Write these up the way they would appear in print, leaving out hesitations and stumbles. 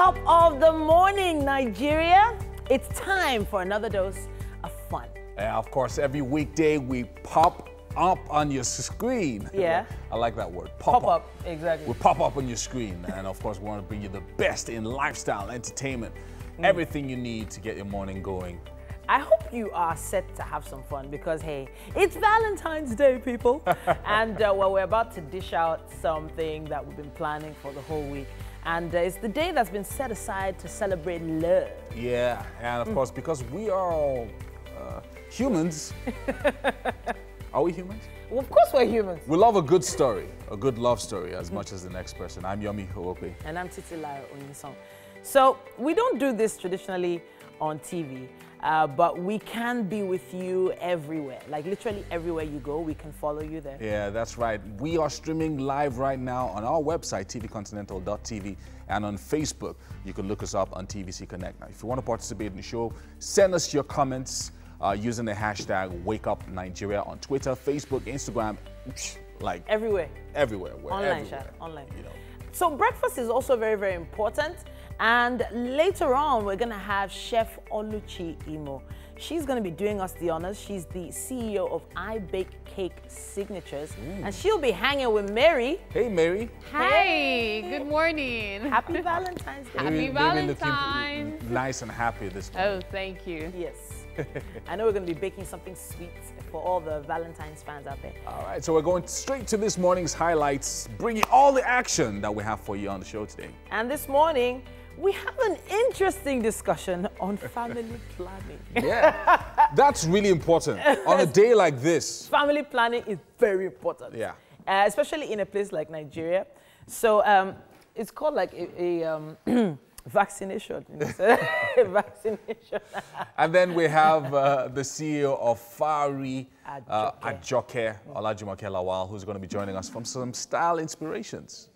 Top of the morning, Nigeria. It's time for another dose of fun. And of course, every weekday we pop up on your screen. Yeah. I like that word. Pop up, exactly. We pop up on your screen. And of course, we want to bring you the best in lifestyle, entertainment, everything you need to get your morning going. I hope you are set to have some fun because, hey, it's Valentine's Day, people. And well, we're about to dish out something that we've been planning for the whole week. And it's the day that's been set aside to celebrate love. Yeah, and of course, because we are all humans. Are we humans? Well, of course we're humans. We love a good story, a good love story as much as the next person. I'm Yomi Hoope. And I'm Titilayo Onyesong. So we don't do this traditionally on TV, but we can be with you everywhere. Like literally everywhere you go, we can follow you there. Yeah, that's right. We are streaming live right now on our website, tvcontinental.tv, and on Facebook. You can look us up on TVC Connect. Now, if you want to participate in the show, send us your comments using the hashtag WakeUpNigeria on Twitter, Facebook, Instagram, like Everywhere. everywhere. We're Online, everywhere, Shad, online. You know. So breakfast is also very, very important. And later on, we're going to have Chef Oluchi Imo. She's going to be doing us the honors. She's the CEO of I Bake Cake Signatures. And she'll be hanging with Mary. Hey, Mary. Hi, good morning. Happy Valentine's Day. Happy Mary Valentine's. looking nice and happy this morning. Oh, thank you. Yes. I know we're going to be baking something sweet for all the Valentine's fans out there. All right, so we're going straight to this morning's highlights, bringing all the action that we have for you on the show today. And this morning, we have an interesting discussion on family planning. Yeah, that's really important on a day like this. Family planning is very important. Yeah. Especially in a place like Nigeria. So it's called like a vaccination. Vaccination. And then we have the CEO of Fari Ajoke. Ajoke, Olajumoke Lawal, who's going to be joining us from some style inspirations.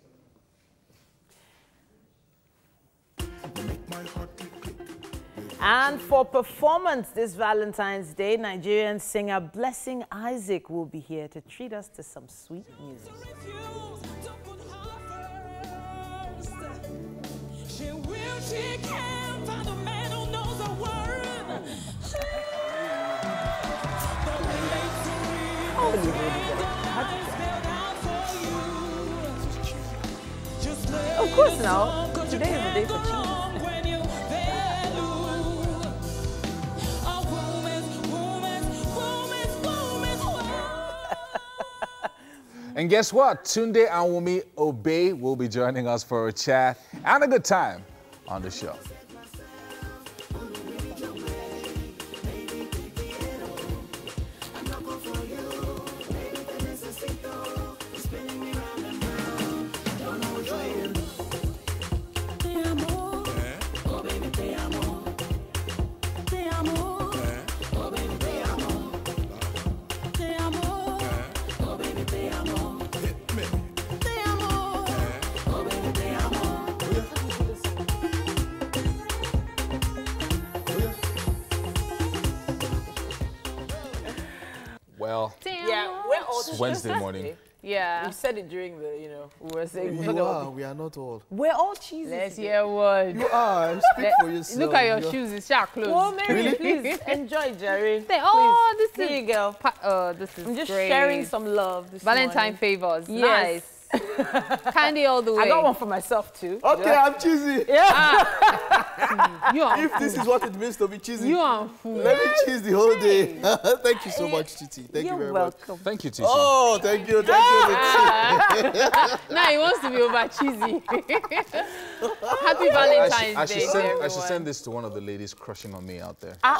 And for performance this Valentine's Day, Nigerian singer Blessing Isaac will be here to treat us to some sweet music. Of course now, today is the day for cheese. And guess what? Tunde Anwumi Obey will be joining us for a chat and a good time on the show. Well, Yeah, we're all it's Wednesday morning. Yeah. We said it during the, we were saying. We are not all. We're all cheesy. Let's today. hear what. You are. Speak for yourself. Look at your You're- shoes, it's sharp clothes. Well, Mary, please enjoy, Jerry. Say, oh, Please. this Here is you go. this is I'm just great. sharing some love this Valentine morning. favors. Yes. Nice. Candy all the way. I got one for myself too. Okay, I'm cheesy. You are If this is what it means to be cheesy, you are fool. let me cheese the whole day. Thank you so much, Titi. Thank You're you very welcome. Thank you, Titi. much. Oh, thank you. Thank you. Now he wants to be over cheesy. Happy Valentine's I Day, should send everyone. send this to one of the ladies crushing on me out there. Can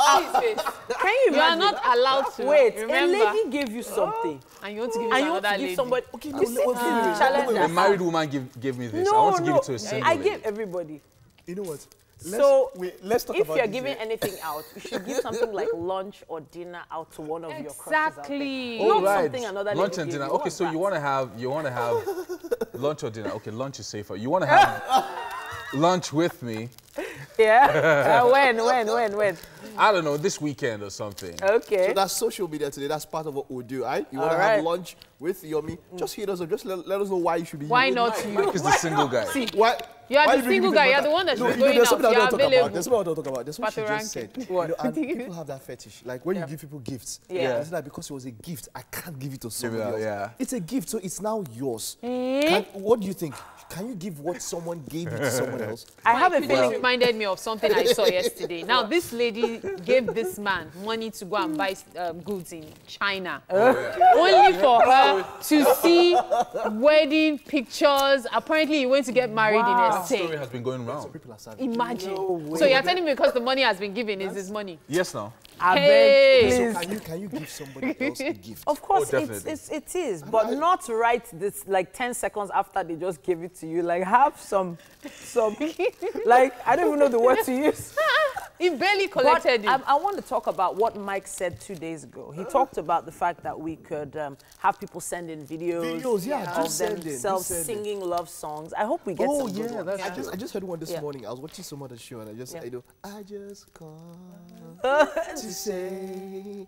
you You are imagine? not allowed to. Wait, remember. a lady gave you something, And you want to give it and to you want another to give lady. somebody. Okay, You no, see, wait, challenge A that. married woman gave me this. I want to give it to a single I lady. give everybody. You know what? So Let's talk if about you're this, giving anything out, you should give something like lunch or dinner out to one of your crushes out there. Exactly. Oh, Not right. something another Lunch lady and gave dinner. you. Okay, What's so that? you want to have lunch or dinner. Okay, lunch is safer. You want to have lunch with me Yeah? When? I don't know, this weekend or something. Okay. So that's social media today. That's part of what we'll do, right? You want to have lunch with Yomi? Just hit us up. Just let us know why you should be. Why not you? Mike is the single guy. See, Why? you are why the did you single give guy. me You are that? the one that's No, going there's out. something I You are don't talk about. available. There's something I don't talk about. That's what she Pato just ranking. said. What? You know, and people have that fetish. Like when you give people gifts. Yeah. It's like because it was a gift, I can't give it to somebody out, else. yeah. It's a gift, so it's now yours. What do you think? Can you give what someone gave you to someone else? I have a This feeling. reminded me of something I saw yesterday. Now, this lady gave this man money to go and buy goods in China. Only for her to see wedding pictures. Apparently, he went to get married in That a story state. has been going round. People are savage. Imagine. So you're telling me because the money has been given is his money? Yes, now. I Hey. beg, So please. can you give somebody else a gift? Of course, definitely. it is, but not right this like 10 seconds after they just give it to you. Like have some, like I don't even know the word to use. He barely But collected it. I want to talk about what Mike said 2 days ago. He talked about the fact that we could have people send in videos, Yeah, of just send in. themselves Just send in. singing love songs. I hope we get some good ones. I just heard one this Yeah. morning. I was watching some other show and I just, Yeah. I just called to to say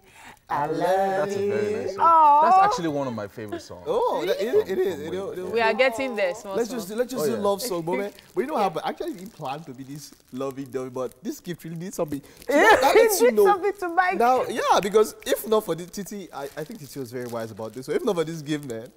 I love That's a you. very nice song. That's actually one of my favorite songs. Oh, it is. You know, We are getting there. Small, let's small. just do yeah. love song moment. But you know what happened? Actually, didn't plan to be this lovey-dovey, but this gift really needs something. Yeah, That lets you need know. something to Mike. Now, yeah, because if not for the Titi, I think Titi was very wise about this. So if not for this gift, man,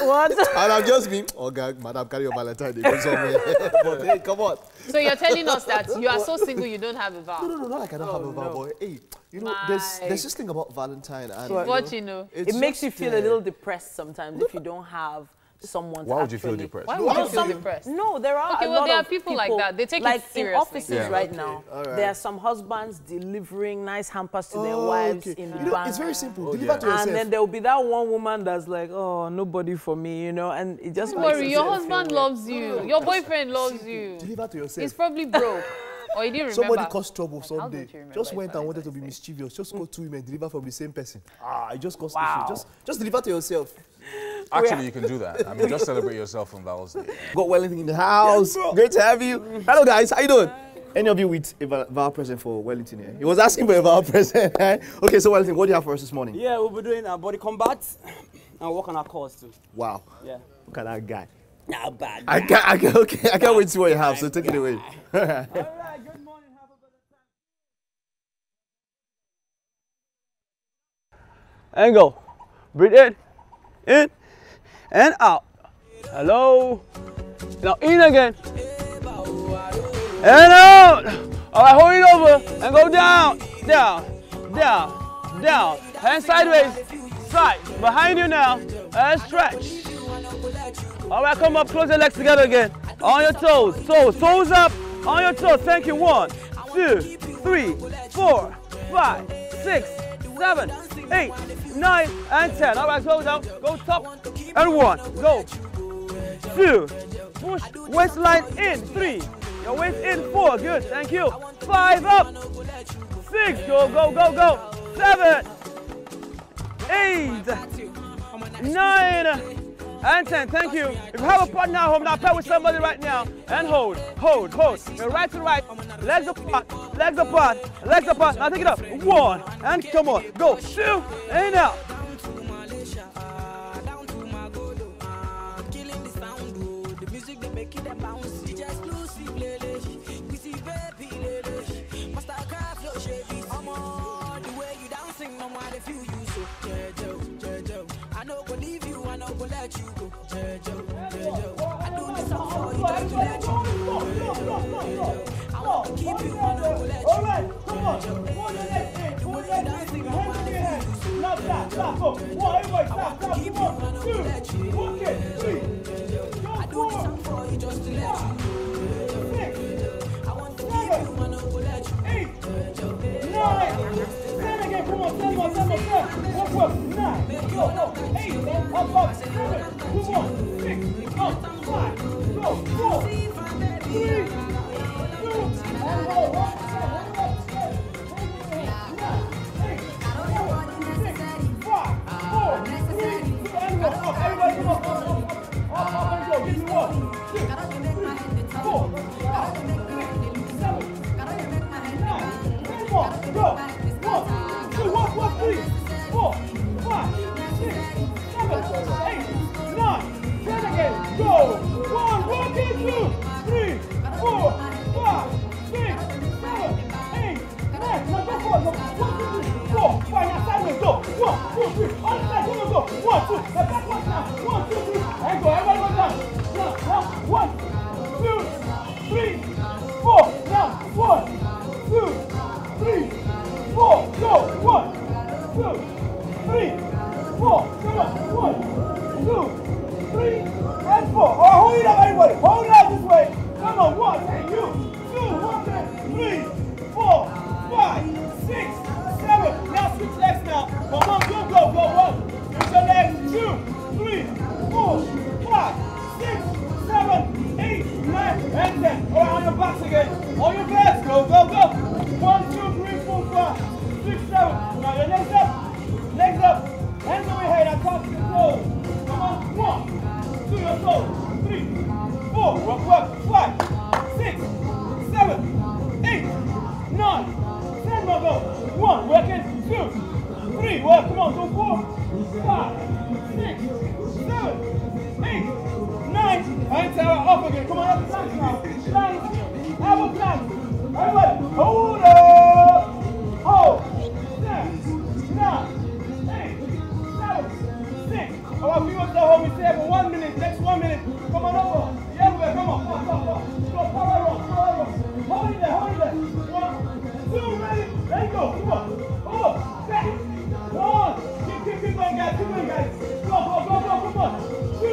What? and I've just been, oh God, madam, carry your Valentine Day, go somewhere. But hey, come on. So you're telling us that you are so single you don't have a No, vow. no, not like I don't have a vow, but hey, you know, there's this thing about Valentine and What you know? It makes you just, feel a little depressed sometimes if you don't have someone to Why would you feel actually- depressed? Why No, would you no, feel some- depressed? No, there are Okay, a well, lot there are of people like that. They take it like seriously. in offices Yeah. right now. all right. There are some husbands delivering nice hampers to their Oh, wives okay. in the You know, bank. it's very simple. Oh, Deliver yeah. to yourself. And then there will be that one woman that's like, oh, nobody for me, you know, and it just Don't makes worry, you your feel husband weird. loves you. Your boyfriend loves you. Deliver to yourself. He's probably broke. Or he didn't remember. Somebody caused trouble How someday. don't you remember Just his went and wanted to be Valentine's Day? mischievous. Just go two women, deliver from the same person. It just caused Wow. issue. Just deliver to yourself. Actually, you can do that. I mean, just celebrate yourself on Val's Day. Got Wellington in the house. Great to have you. Hello, guys. How you doing? Any of you with a vow present for Wellington here? He was asking for a vow present. Okay, so Wellington, what do you have for us this morning? Yeah, we'll be doing body combat and work on our cause too. Wow. Yeah. Look at that guy. Not bad. I can't wait to see what you have, so take it away. All right, good morning. Have a better time. And go. Breathe in, and out. Hello. Now in again. And out. All right, hold it over and go down, down, down, down. Hand sideways, side. Behind you now, and stretch. All right, come up, close your legs together again. On your toes, toes up, on your toes. Thank you. 1, 2, 3, 4, 5, 6, 7, 8, 9, and 10. All right, close down. Go top and 1. Go. 2. Push waistline in. 3. Your waist in. 4. Good. Thank you. 5 up. 6. Go, go, go, go. 7, 8, 9. And 10, thank you. If you have a partner at home, now pair with somebody right now. And hold. You're right to right. Legs apart, legs apart, legs apart. Now take it up. 1, and come on. Go. 2, and out. Go. 1, 2, 1, 3, 4, 5, 6, 7, 8, 9, 10 again. Go. 1, 2, 3, 4, 5, 6, 7, 8, 9. Now go forward. 1, 2, 3, 4, 5. Now sideways. Go. 1, 2, 3. On the side. Go. 1, 2. Now backwards now. 1, 2, 3. And go. Everybody go down. Now 1, 2, 3, 4. Now 1, 2, 3, 4. Go. 1, 2, 3, 4. Come on. 1, 2, 3, and 4. All right, hold it up, everybody. Hold it up this way. Come on. 1, and you. 2, 1, 3, 4, 5, 6, 7. Now switch legs now. Come on, go. 1. Switch your legs. 2, 3, 4, 5, 6, 7, 8, 9, and 10. All right, on your backs again. On your backs. Go. 1, 2, 3, 4, 5, 6, 7. Now your legs up. Legs up. Hands over your head. I talk to your toes. Come on. 1, 2, your toes. 3, 4. Work. 5, 6, 7, 8, 9, 10. Now go. 1. Working. 2, 3. Work. Come on. Go. 4, 5, 6, 7, 8, 9. And tower up again. Come on. Have a plank now. Plank. Have a plank. Everybody. Hold up. Hold. 10, 9, 8, 7, 6. All right, people stay home. We stay for 1 minute. Next 1 minute. Come on over. Yeah, everybody. Come on. Go. Power run. Hold it there. 1, 2, ready. There you go. Come on. Oh, back. 1. Keep going, guys. Go. Come on. 2,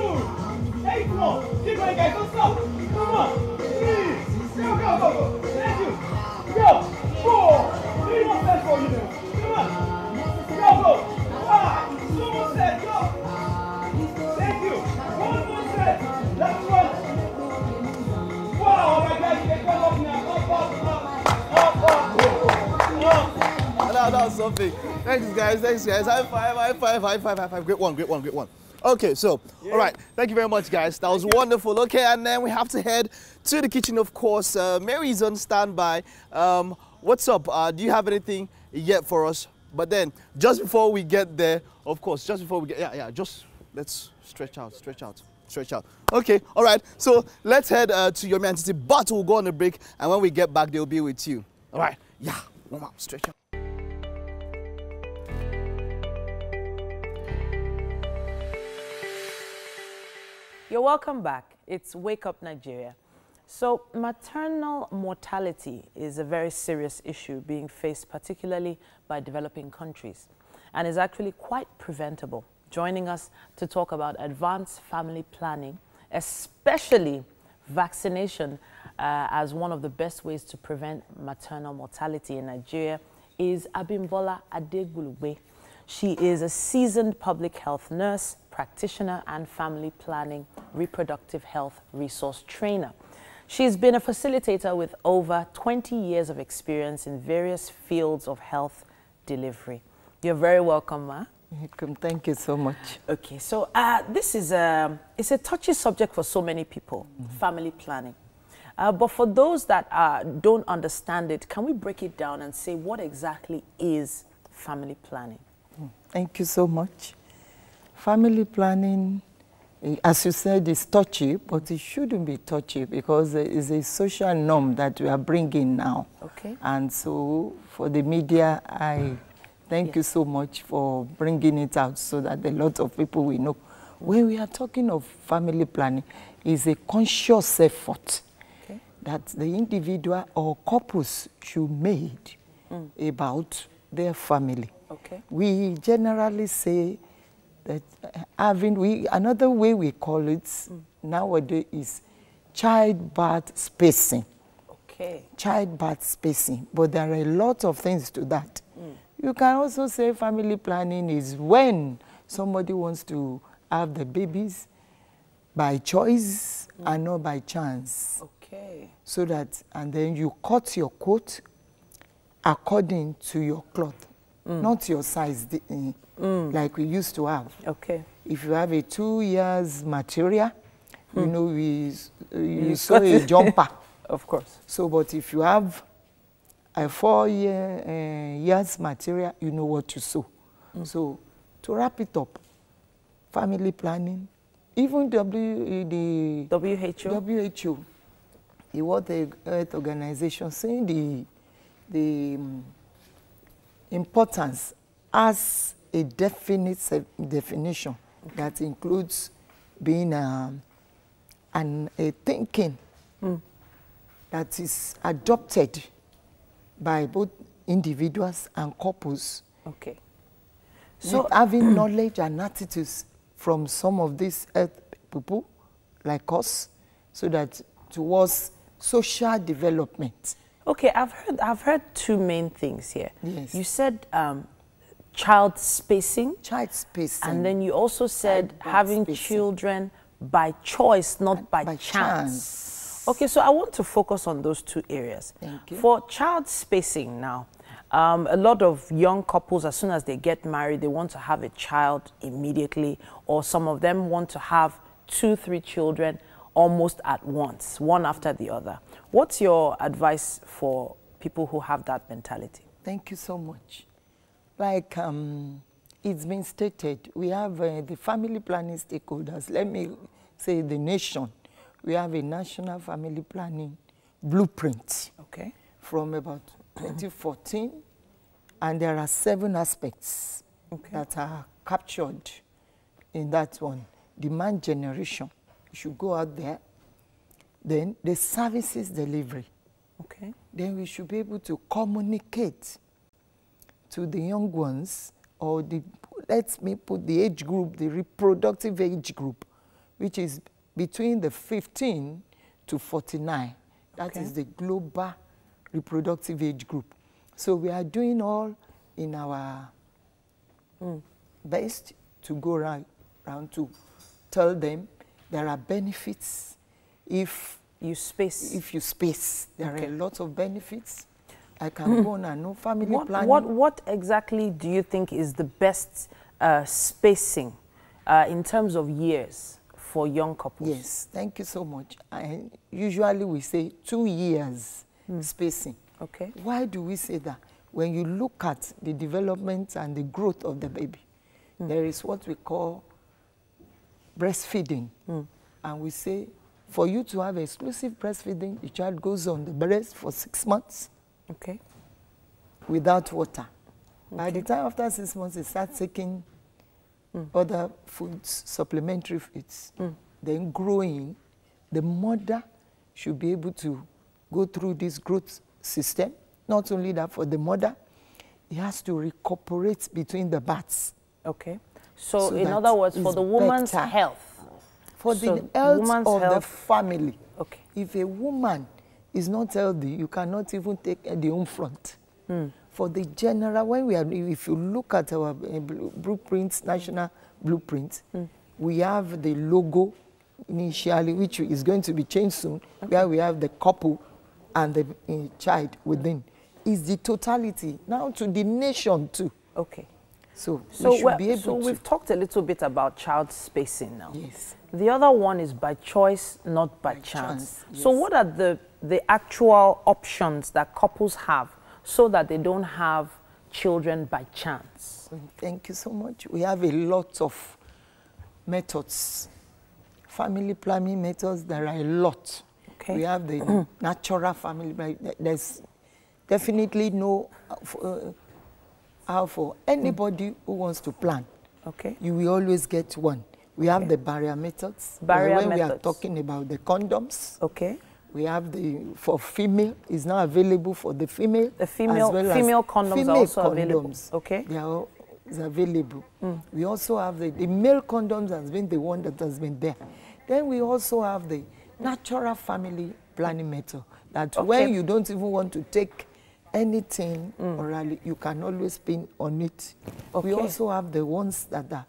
8 more. Keep going, guys. Don't stop. Come on. 3. Go. Thank you. Go. 4. 3 more sets for you now. Come on. Go. 5. 2 more sets. Go. Thank you. 1 more set. That's 1. Wow. All right, guys. You can come up now. Up. That was something. Thanks, guys. High five. Great one. Okay, so, all right. Thank you very much, guys. That was wonderful. Okay, and then we have to head to the kitchen, of course. Mary's on standby. What's up? Do you have anything yet for us? But then, just before we get there, of course, just let's stretch out. Okay, all right. So, let's head to your man, but we'll go on a break, and when we get back, they'll be with you. All right. Yeah, warm up, stretch out. You're welcome back. It's Wake Up Nigeria. So maternal mortality is a very serious issue being faced particularly by developing countries and is actually quite preventable. Joining us to talk about advanced family planning, especially vaccination as one of the best ways to prevent maternal mortality in Nigeria, is Abimbola Adegbulugbe. She is a seasoned public health nurse, practitioner, and family planning reproductive health resource trainer. She's been a facilitator with over 20 years of experience in various fields of health delivery. You're very welcome, Ma. Welcome. Thank you so much. Okay, so this is it's a touchy subject for so many people, family planning. But for those that don't understand it, can we break it down and say what exactly is family planning? Thank you so much. Family planning, as you said, is touchy, but it shouldn't be touchy because it's a social norm that we are bringing now. Okay. And so for the media, I thank you so much for bringing it out so that a lot of people will know. When we are talking of family planning, it's a conscious effort that the individual or couples should make about their family. Okay. We generally say that another way we call it nowadays is childbirth spacing. Okay. Childbirth spacing, but there are a lot of things to that. You can also say family planning is when somebody wants to have the babies by choice and not by chance. Okay. So that, and then you cut your coat according to your cloth, not your size, like we used to have. Okay. If you have a 2 years material, you know, you sew a jumper. Of course. So, but if you have a 4 years material, you know what to sow. So to wrap it up, family planning, even the WHO, the World Health Organization, saying the importance as a definite definition that includes being a thinking that is adopted by both individuals and couples. Okay. So having knowledge and attitudes from some of these earth people like us, so that towards social development. Okay, I've heard two main things here. Yes. You said child spacing. Child spacing. And then you also said having children by choice, not by chance. Okay, so I want to focus on those two areas. Thank you. For child spacing now, a lot of young couples, as soon as they get married, they want to have a child immediately, or some of them want to have 2, 3 children almost at once, one after the other. What's your advice for people who have that mentality? Thank you so much. Like it's been stated, we have the family planning stakeholders. Let me say the nation. We have a national family planning blueprint. Okay. From about 2014, and there are 7 aspects that are captured in that one. Demand generation, you should go out there. Then the services delivery. Okay. Then we should be able to communicate to the young ones, or let me put the age group, the reproductive age group, which is between the 15 to 49. That is the global reproductive age group. So we are doing all in our best to go around to tell them there are benefits if you space. There are lots of benefits. I can go on and know family planning. What exactly do you think is the best spacing in terms of years for young couples? Yes, thank you so much. Usually we say 2 years spacing. Okay. Why do we say that? When you look at the development and the growth of the baby, there is what we call breastfeeding. And we say, for you to have exclusive breastfeeding, the child goes on the breast for 6 months. Okay. Without water. By the time after 6 months, they start taking other foods, supplementary foods. Then growing, the mother should be able to go through this growth system. Not only that, for the mother, it has to recuperate between the births. Okay. So in other words, for the woman's health. For the health of the family. Okay. If a woman is not healthy, you cannot even take the home front. For the general, when we are, if you look at our blueprints, national blueprints, we have the logo initially, which is going to be changed soon, where we have the couple and the child within. Is the totality now to the nation too. Okay. So we should be able to. We've talked a little bit about child spacing now. Yes. The other one is by choice, not by chance. Yes. So what are the actual options that couples have so that they don't have children by chance? Thank you so much. We have a lot of methods. Family planning methods, there are a lot. Okay. We have the natural family planning. There's definitely no how for anybody who wants to plan. Okay. You will always get one. We have the barrier methods. When we are talking about the condoms. Okay. We have for female, is now available for the female. The female, female condoms are also available. Okay. They are available. We also have the male condoms has been the one that has been there. Then we also have the natural family planning method that when you don't even want to take anything orally, you can always pin on it. We also have the ones that are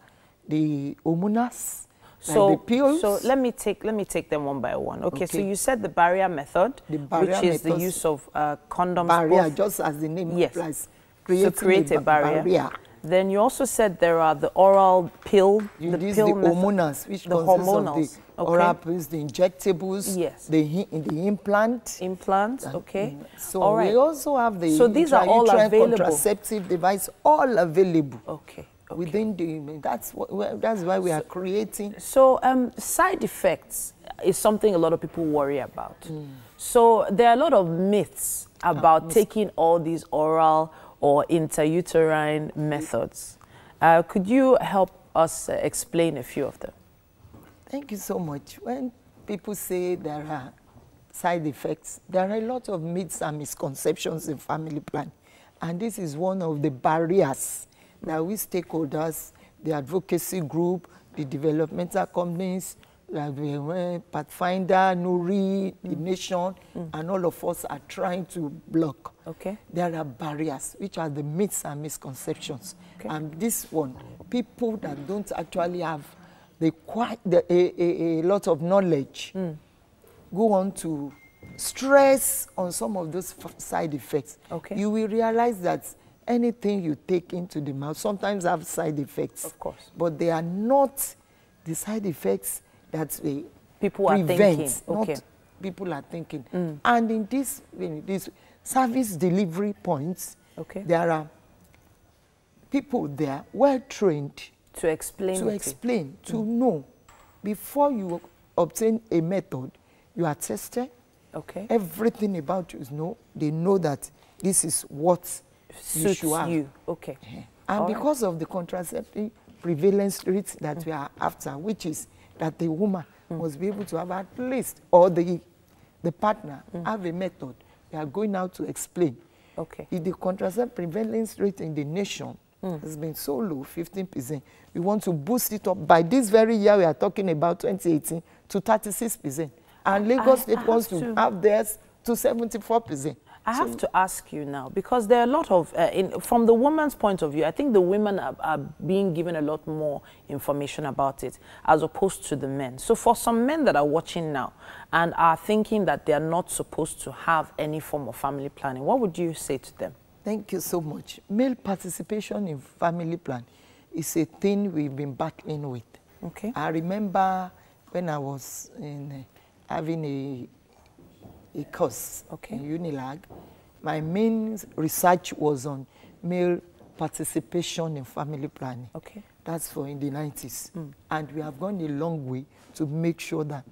the hormonas, so like the pills. So let me take them one by one. Okay. So you said the barrier method, which is the use of condoms. Barrier, just as the name implies. Create a barrier. Then you also said there are the oral pill, The pill method. hormonals, which The consists hormonals, of the oral pills, the injectables, Yes. the implant. Implants, okay. So all right. we also have the So these are all intrauterine available? Contraceptive device, all available. Okay. Within the, that's why we are creating. So side effects is something a lot of people worry about. So there are a lot of myths about taking all these oral or intrauterine methods. Could you help us explain a few of them? Thank you so much. When people say there are side effects, there are a lot of myths and misconceptions in family planning. And this is one of the barriers that we stakeholders, the advocacy group, the developmental companies, like Pathfinder, Nuri, the Nation, and all of us are trying to block. Okay. There are barriers, which are the myths and misconceptions. Okay. And this one, people that don't actually have a lot of knowledge go on to stress on some of those side effects. Okay. You will realize that anything you take into the mouth sometimes have side effects. Of course. But they are not the side effects that people are thinking. Okay. Not people are thinking. And in this service delivery points, okay, there are people there well trained to explain, to know. Before you obtain a method, you are tested. Okay. Everything about you is they know that this is what suits you. Okay. And because of the contraceptive prevalence rate that we are after, which is that the woman must be able to have at least, or the partner have a method, we are going out to explain. Okay. If the contraceptive prevalence rate in the nation has been so low, 15%, we want to boost it up. By this very year, we are talking about 2018, to 36%. And Lagos State wants to have theirs to 74%. I have to ask you now, because there are a lot of, from the woman's point of view, I think the women are being given a lot more information about it as opposed to the men. So for some men that are watching now and are thinking that they are not supposed to have any form of family planning, what would you say to them? Thank you so much. Male participation in family plan is a thing we've been battling with. Okay. I remember when I was having a course in Unilag, my main research was on male participation in family planning. Okay. That's for in the 90s. And we have gone a long way to make sure that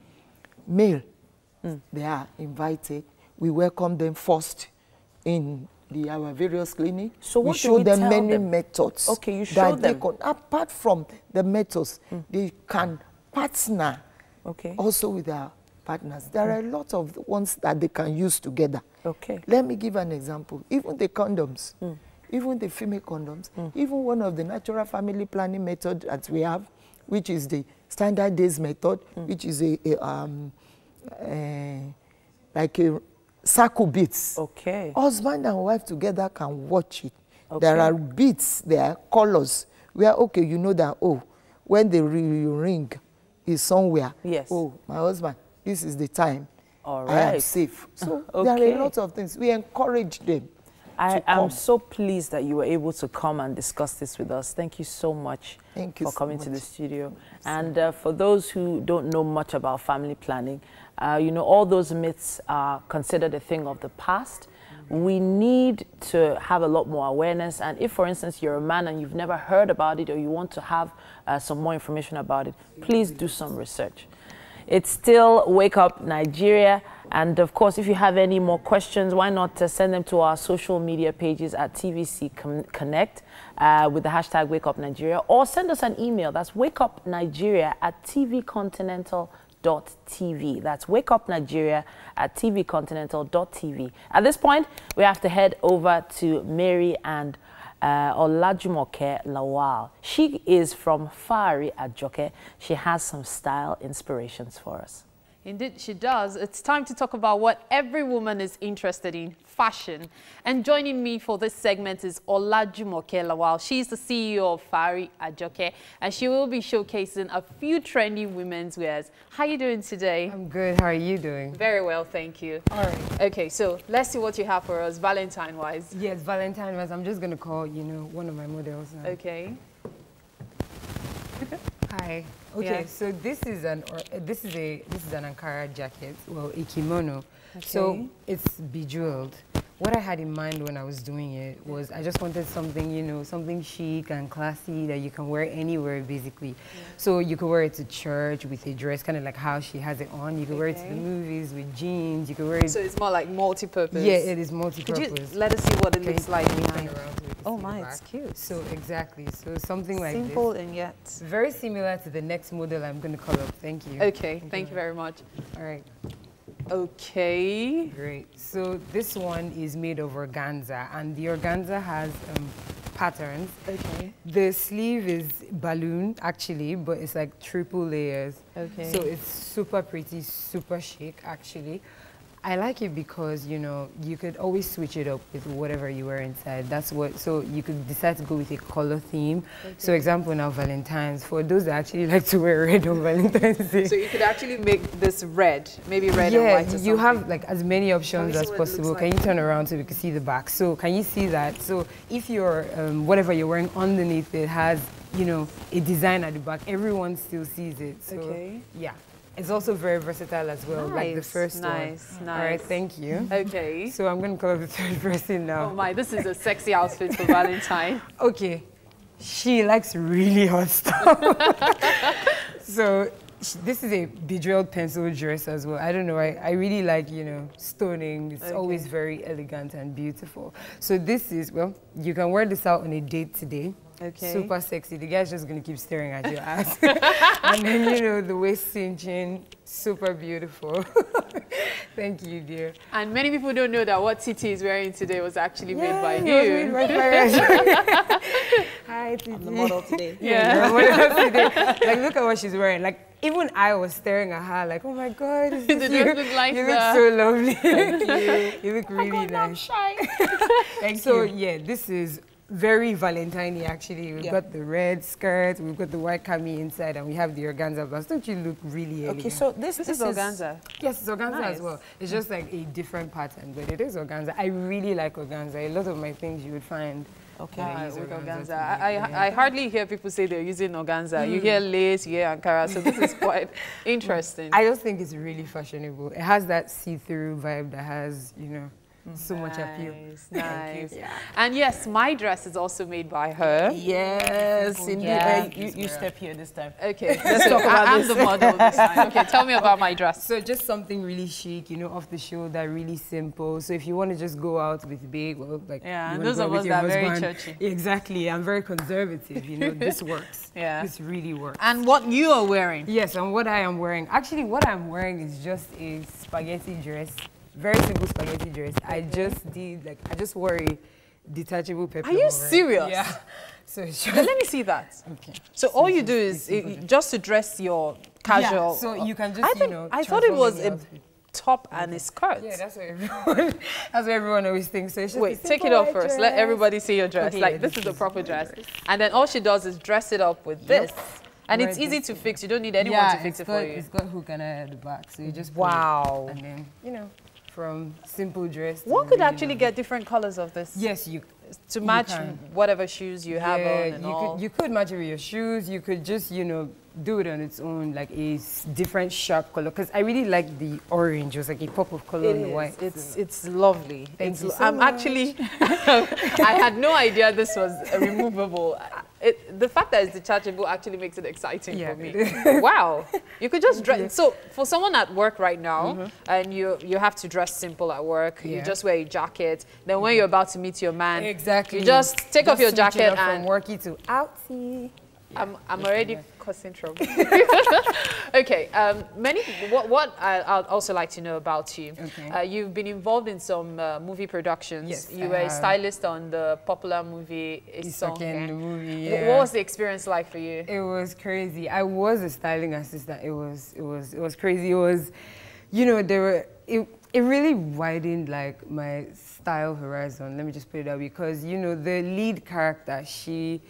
male, they are invited. We welcome them first in our various clinics. So what we show them many methods. Okay, you show them. Apart from the methods, they can partner also with our partners. There are a lot of ones that they can use together. Okay. Let me give an example. Even the condoms, even the female condoms, even one of the natural family planning method that we have, which is the standard days method, which is like a circle beads. Okay. Husband and wife together can watch it. Okay. There are beads, there are colors, where, okay, you know that, oh, when the ring is somewhere, yes, oh, my husband, this is the time. All right. I am safe. So there are a lot of things. We encourage them. I am so pleased that you were able to come and discuss this with us. Thank you so much for coming to the studio. And for those who don't know much about family planning, you know, all those myths are considered a thing of the past. We need to have a lot more awareness. And if, for instance, you're a man and you've never heard about it or you want to have some more information about it, please do some research. It's still Wake Up Nigeria. And of course, if you have any more questions, why not send them to our social media pages at TVC Connect with the hashtag Wake Up Nigeria, or send us an email. That's wakeupnigeria@tvcontinental.tv. That's wakeupnigeria@tvcontinental.tv. At this point, we have to head over to Mary and Olajumoke Lawal. She is from Fari Ajoke. She has some style inspirations for us. Indeed, she does. It's time to talk about what every woman is interested in, fashion. And joining me for this segment is Olajumoke Lawal. She's the CEO of Fari Ajoke, and she will be showcasing a few trendy women's wears. How are you doing today? I'm good. How are you doing? Very well, thank you. All right. Okay, so let's see what you have for us, Valentine-wise. Yes, Valentine-wise. I'm just going to call, one of my models now. Okay. Hi. Okay, Yeah. so this is an Ankara jacket, well, a kimono. So it's bejeweled. What I had in mind when I was doing it was I just wanted something, something chic and classy that you can wear anywhere, basically. Yeah. So you could wear it to church with a dress, kind of like how she has it on. You could wear it to the movies with jeans. You could wear it. So it's more like multi-purpose. Yeah, it is multi-purpose. Could you let us see what it looks like behind? Oh my, it's cute. So exactly, so something like this. Simple and yet very similar to the next model I'm going to call up. Thank you. Okay, thank you very much. All right. Okay. Great. So this one is made of organza, and the organza has patterns. Okay. The sleeve is balloon, actually, but it's like triple layers. Okay. So it's super pretty, super chic, actually. I like it because, you could always switch it up with whatever you wear inside. So you could decide to go with a color theme. Okay. So example now, Valentine's, for those that actually like to wear red on Valentine's Day. So you could actually make this red, maybe red and white or something. You have like as many options as possible. Can you turn around so we can see the back? So can you see that? So if your, whatever you're wearing underneath it has, a design at the back, everyone still sees it. So, yeah. It's also very versatile as well, like the first one. Nice. All right, thank you. Okay. So I'm going to call up the third person now. Oh my, this is a sexy outfit for Valentine. Okay. She likes really hot stuff. So this is a bejeweled pencil dress as well. I don't know, I really like, stoning. It's always very elegant and beautiful. So this is, well, you can wear this out on a date today. Okay. Super sexy. The guy's just going to keep staring at your ass. And then, the waist cinching, super beautiful. Thank you, dear. And many people don't know that what Titi is wearing today was actually made by you. It was made by Hi, Titi. I'm the model today. Yeah. Like, look at what she's wearing. Like, even I was staring at her like, oh my God, is this you? Look like you look so lovely. Thank you. You look really nice. Shy. Thank you. Yeah, this is very Valentine-y, actually. We've got the red skirt, we've got the white cami inside, and we have the organza blouse. Don't you look really elegant? Okay, so this is organza. Yes, it's organza as well. It's just like a different pattern, but it is organza. I really like organza. A lot of my things you would find. Okay, with organza. I hardly hear people say they're using organza. You hear lace, you hear Ankara, so this is quite interesting. I just think it's really fashionable. It has that see-through vibe that has, so much appeal. Nice. Yeah. And yes, my dress is also made by her. Yes, indeed. You step here this time. Okay, let's talk about this. I'm the model this time. Okay, tell me about my dress. So just something really chic, off the shoulder, really simple. So if you want to just go out with big, well, like and those of us that are very churchy. Exactly. I'm very conservative. This works. Yeah. This really works. And what you are wearing? Yes, and what I am wearing. Actually, what I'm wearing is just a spaghetti dress. Very simple spaghetti dress. I just wore a detachable peplum. Are you serious? Yeah. So let me see that. Okay. So all you do is just to dress your casual. Yeah, so you can just, I thought it was a top and a skirt. Yeah, that's what everyone always thinks. So it's just wait, take it off first. Let everybody see your dress. Okay, this is a proper dress. And then all she does is dress it up with this. And it's easy to fix. You don't need anyone to fix it for you. It's got hook and eye at the back. So you just put it, and then, from simple dress. One could actually get different colors of this. Yes, to match whatever shoes you have on and all. You could match it with your shoes. You could just, do it on its own, like a different sharp color. Because I really like the orange. It was like a pop of color on the white. It's lovely. Thank you so much. Actually, I had no idea this was removable. The fact that it's detachable actually makes it exciting for me. Wow. You could just dress. So for someone at work right now, and you have to dress simple at work, you just wear a jacket. Then when you're about to meet your man, exactly, you just take off your jacket and from worky to outsy. I'm already causing trouble. Okay. What I'd also like to know about you. Okay. You've been involved in some movie productions. Yes, You I were a have. stylist on the popular movie Isoke, Isonke. the movie, What yeah. was the experience like for you? It was crazy. I was a styling assistant. It was crazy. It was, you know, it really widened like my style horizon. Let me just put it that way, because you know the lead character, she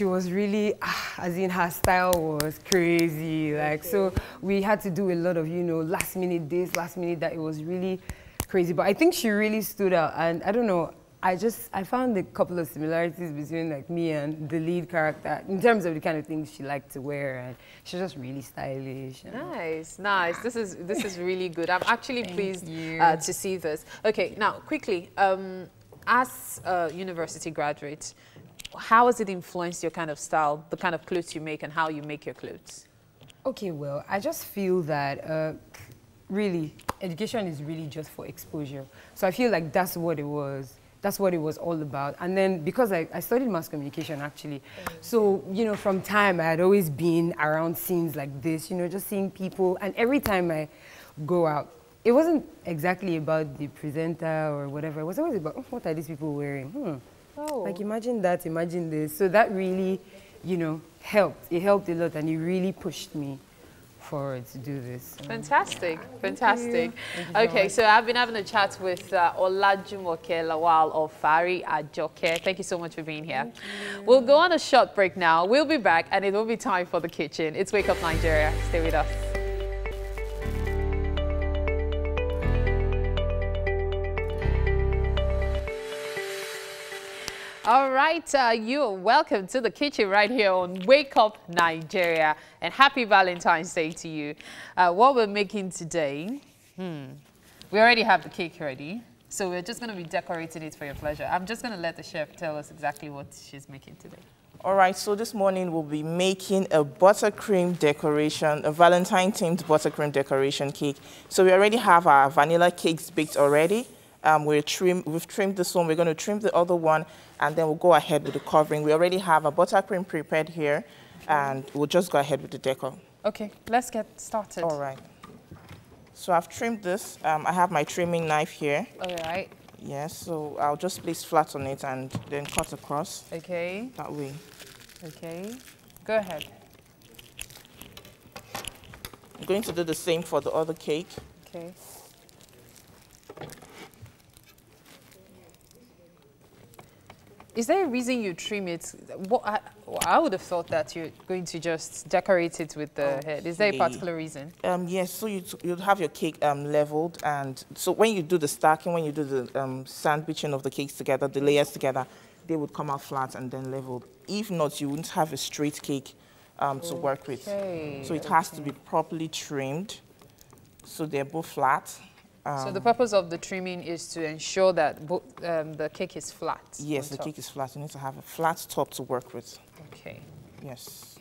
was really, as in her style was crazy. Like so, we had to do a lot of last minute this, last minute that. It was really crazy. But I think she really stood out, and I don't know. I found a couple of similarities between like me and the lead character in terms of the kind of things she liked to wear, and she's just really stylish. Nice, nice. This is really good. I'm actually pleased to see this. Okay, now quickly, as a university graduate, how has it influenced your kind of style, the kind of clothes you make, and how you make your clothes? Okay, well, I just feel that really education is really just for exposure. So I feel like that's what it was. That's what it was all about. And then because I studied mass communication actually, so from time I had always been around scenes like this, just seeing people. And every time I go out, it wasn't exactly about the presenter or whatever. It was always about, what are these people wearing? Oh. Like imagine that, imagine this. So that really, helped. It helped a lot, and it really pushed me forward to do this. Fantastic, fantastic. Thank you Okay, so I've been having a chat with Olajumoke Lawal of Fari Ajoke. Thank you so much for being here. We'll go on a short break now. We'll be back, and it will be time for the kitchen. It's Wake Up Nigeria. Stay with us. All right, you are welcome to the kitchen right here on Wake Up Nigeria, and happy Valentine's Day to you. What we're making today, we already have the cake ready, so we're just going to be decorating it for your pleasure. I'm just going to let the chef tell us exactly what she's making today. All right, so this morning we'll be making a buttercream decoration, a Valentine-themed buttercream decoration cake. So we already have our vanilla cakes baked already. We've trimmed this one, we're going to trim the other one, and then we'll go ahead with the covering. We already have a buttercream prepared here, and we'll just go ahead with the decor. Okay, let's get started. All right. So I've trimmed this. I have my trimming knife here. All right. Yes, so I'll just place flat on it and then cut across. Okay. That way. Okay. Go ahead. I'm going to do the same for the other cake. Okay. Is there a reason you trim it? I would have thought that you're going to just decorate it with the head. Is there a particular reason? Yes, so you'd have your cake leveled, and so when you do the stacking, when you do the sandwiching of the cakes together, the layers together, they would come out flat and then leveled. If not, you wouldn't have a straight cake to work with. So it has to be properly trimmed, so they're both flat. So the purpose of the trimming is to ensure that the cake is flat. Yes, the cake is flat. You need to have a flat top to work with. Okay. Yes.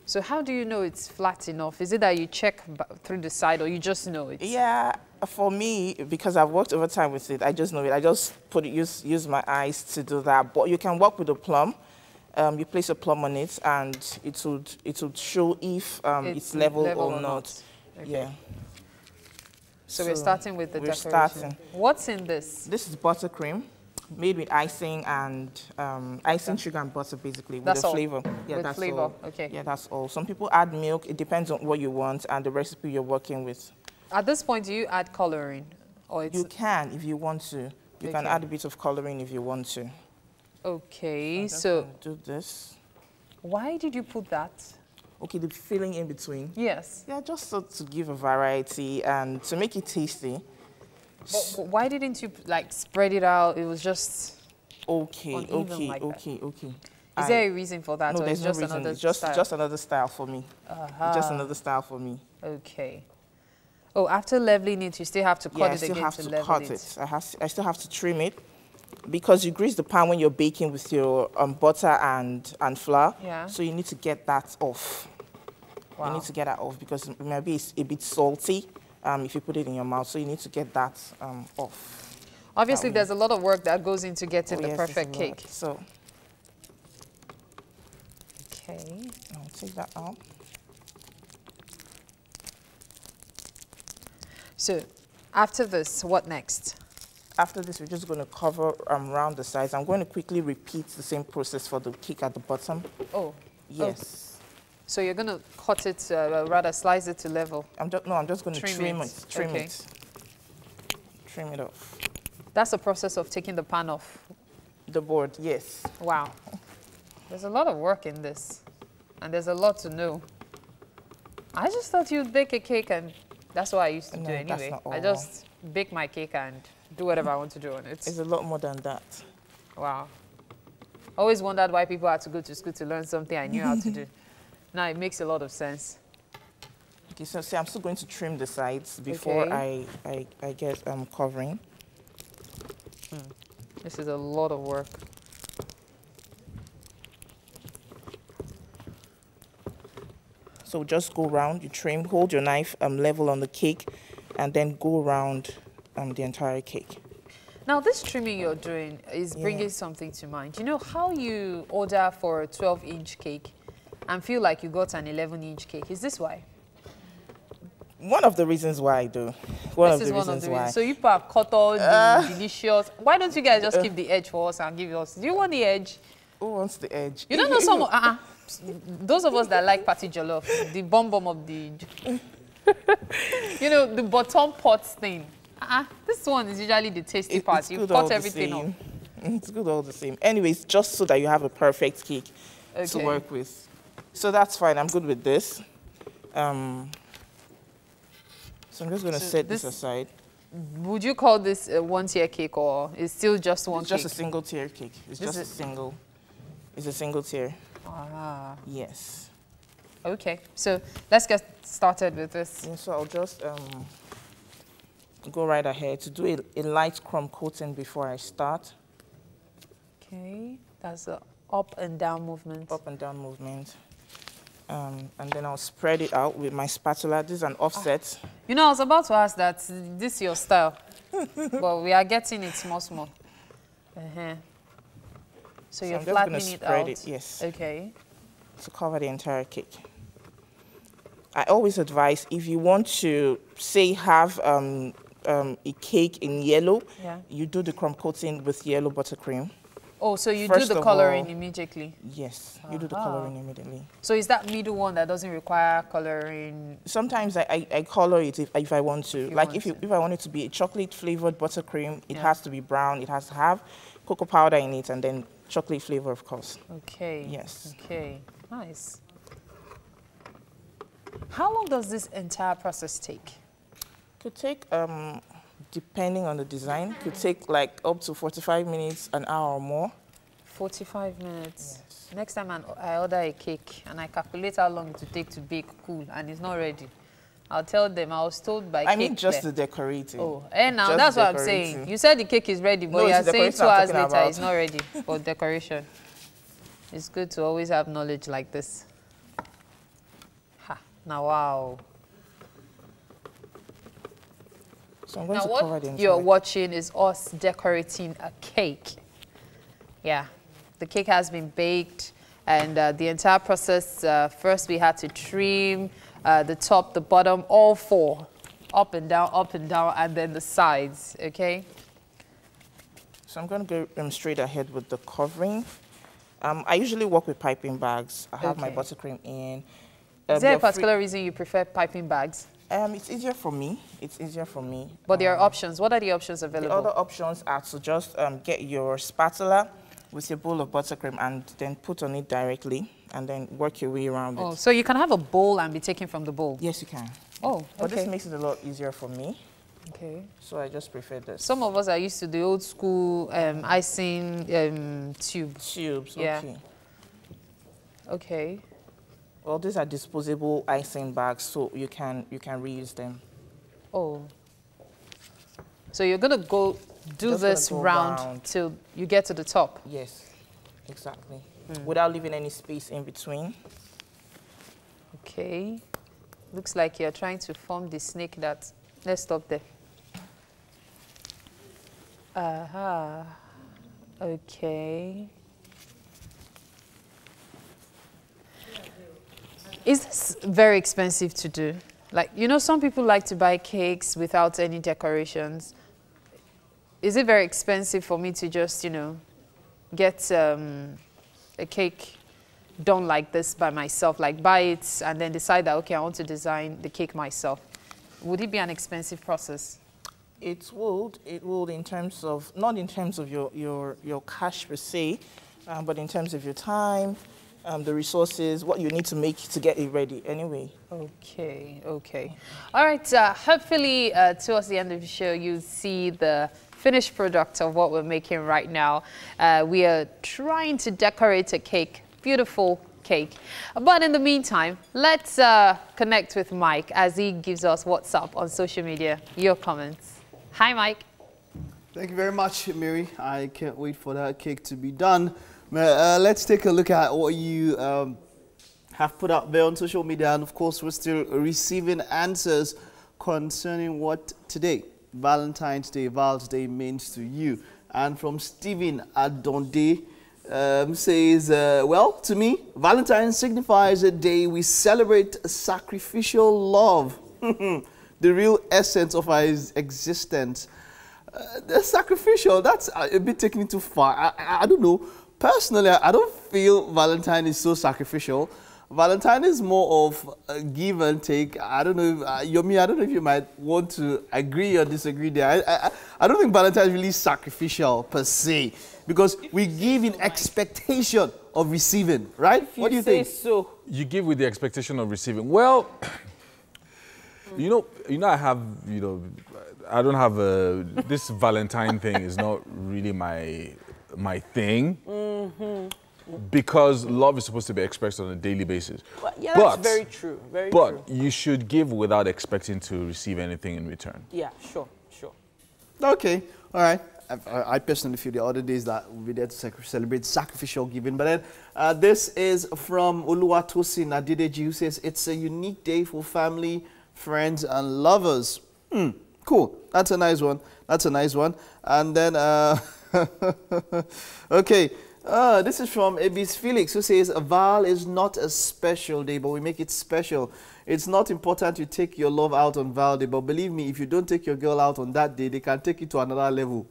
So how do you know it's flat enough? Is it that you check through the side, or you just know it? Yeah, for me, because I've worked over time with it, I just know it. I just use my eyes to do that. But you can work with a plum. You place a plum on it, and it would show if it's level or not. Okay. Yeah. So we're starting with the decoration. Starting. What's in this? This is buttercream, made with icing and icing, sugar, and butter, basically, with That's a all? flavor. Yeah, With that's flavor, all. okay. Yeah, that's all. Some people add milk. It depends on what you want and the recipe you're working with. At this point, do you add coloring? Or it's You can if you want to. You can add a bit of coloring if you want to. Okay, so Do this. why did you put that? Okay, the filling in between. Yes. Yeah, just so to give a variety and to make it tasty. But why didn't you like spread it out? It was just Okay, uneven like that. okay. Is there a reason for that, No, or there's it's no just reason. another It's just style? another style for me. Just another style for me. Okay. Oh, after leveling it, you still have to cut I it still again have to to level cut it. it. I still have to trim it because you grease the pan when you're baking with your butter and flour. Yeah. So you need to get that off. Wow. You need to get that off because it might be a bit salty if you put it in your mouth. So you need to get that off. Obviously, there's a lot of work that goes into getting the Yes, perfect it's a lot. cake. So Okay, I'll take that out. So after this, what next? After this, we're just going to cover around the sides. I'm going to quickly repeat the same process for the cake at the bottom. Oh. Yes. Oh. So you're going to cut it, rather slice it to level? I'm just going to trim it. Trim it off. That's the process of taking the pan off? The board, yes. Wow. There's a lot of work in this. And there's a lot to know. I just thought you'd bake a cake and that's what I used to do anyway. That's not all. I just bake my cake and do whatever I want to do on it. It's a lot more than that. Wow. Always wondered why people had to go to school to learn something I knew how to do. Now it makes a lot of sense. Okay, so see, I'm still going to trim the sides before I get covering. This is a lot of work. So just go around, you trim, hold your knife level on the cake, and then go around the entire cake. Now this trimming you're doing is bringing something to mind. You know how you order for a 12-inch cake and feel like you got an 11-inch cake? Is this why? One of the reasons why I do. One of the reasons why. So you have cut all the delicious. Why don't you guys just keep the edge for us and give us? Do you want the edge? Who wants the edge? You don't know some. Those of us that like party jollof, the bum of the. You know the bottom pot thing. This one is usually the tasty part. You cut everything off. It's good all the same. Anyways, just so that you have a perfect cake to work with. So that's fine. I'm good with this. So I'm just going to set this aside. Would you call this a one-tier cake or is still just one cake? It's just a single tier cake. It's just a single. It's a single tier. Yes. Okay. So let's get started with this. Yeah, so I'll just go right ahead to do a light crumb coating before I start. Okay. That's the up and down movement. Up and down movement. And then I'll spread it out with my spatula. This is an offset. You know, I was about to ask that, this is your style. But we are getting it small. So you're flattening it out. Yes. Okay. To cover the entire cake. I always advise, if you want to, say, have a cake in yellow, you do the crumb coating with yellow buttercream. Oh, so you do the coloring immediately? Yes, you do the coloring immediately. So is that middle one that doesn't require coloring? Sometimes I color it if I want to. If I want it to be a chocolate-flavored buttercream, it has to be brown. It has to have cocoa powder in it and then chocolate flavor, of course. Okay. Yes. Okay. Nice. How long does this entire process take? Could take, depending on the design, could take like up to 45 minutes, an hour or more. 45 minutes. Yes. Next time I order a cake and I calculate how long it will take to bake cool and it's not ready, I'll tell them I was told by I mean just the decorating. Oh, and now that's what I'm saying. You said the cake is ready, but you're saying 2 hours later it's not ready for decoration. It's good to always have knowledge like this. Ha, now wow. So I'm going now to cover the what you're watching is us decorating a cake. Yeah, the cake has been baked and the entire process, first we had to trim the top, the bottom, all four, up and down, and then the sides, okay? So I'm going to go straight ahead with the covering. I usually work with piping bags. I have my buttercream in. Is there a particular reason you prefer piping bags? It's easier for me. It's easier for me. But there are options. What are the options available? The other options are to just get your spatula with your bowl of buttercream and then put on it directly and then work your way around it. So you can have a bowl and be taken from the bowl? Yes, you can. Oh, okay. But this makes it a lot easier for me. Okay. So I just prefer this. Some of us are used to the old school icing tubes. Yeah. Okay. Okay. Well, these are disposable icing bags, so you can reuse them. Oh. So you're gonna go do this round till you get to the top? Yes, exactly. Without leaving any space in between. Okay. Looks like you're trying to form the snake that. Let's stop there. Okay. Is this very expensive to do? Like, you know, some people like to buy cakes without any decorations. Is it very expensive for me to just, you know, get a cake done like this by myself, like buy it and then decide that, okay, I want to design the cake myself? Would it be an expensive process? It would in terms of, not in terms of your cash per se, but in terms of your time, the resources, what you need to make to get it ready anyway. Okay, okay. All right, hopefully towards the end of the show, you'll see the finished product of what we're making right now. We are trying to decorate a cake, beautiful cake. But in the meantime, let's connect with Mike as he gives us what's up on social media, your comments. Hi, Mike. Thank you very much, Mary. I can't wait for that cake to be done. Let's take a look at what you have put out there on social media. And of course, we're still receiving answers concerning what today, Valentine's Day, Val's Day, means to you. And from Stephen Adonde, says, well, to me, Valentine's signifies a day we celebrate sacrificial love, the real essence of our existence. The sacrificial, that's a bit taken it too far. I don't know. Personally, I don't feel Valentine is so sacrificial. Valentine is more of a give and take. I don't know, Yomi, I don't know if you might want to agree or disagree there. I don't think Valentine is really sacrificial per se, because we give in expectation of receiving, right? What do you think? So. You give with the expectation of receiving. Well, you know, I have, you know, I don't have this Valentine thing is not really my thing. Mm-hmm. Because love is supposed to be expressed on a daily basis. Well, yeah, that's very true. Very true. But you should give without expecting to receive anything in return. Yeah, sure, sure. Okay, all right. I personally feel the other days that we'll be there to celebrate sacrificial giving. But then this is from Oluwatosin Adedeji, who says, it's a unique day for family, friends, and lovers. Cool. That's a nice one. That's a nice one. And then, okay. This is from Ebis Felix, who says, Val is not a special day, but we make it special. It's not important to take your love out on Val Day, but believe me, if you don't take your girl out on that day, they can take it to another level.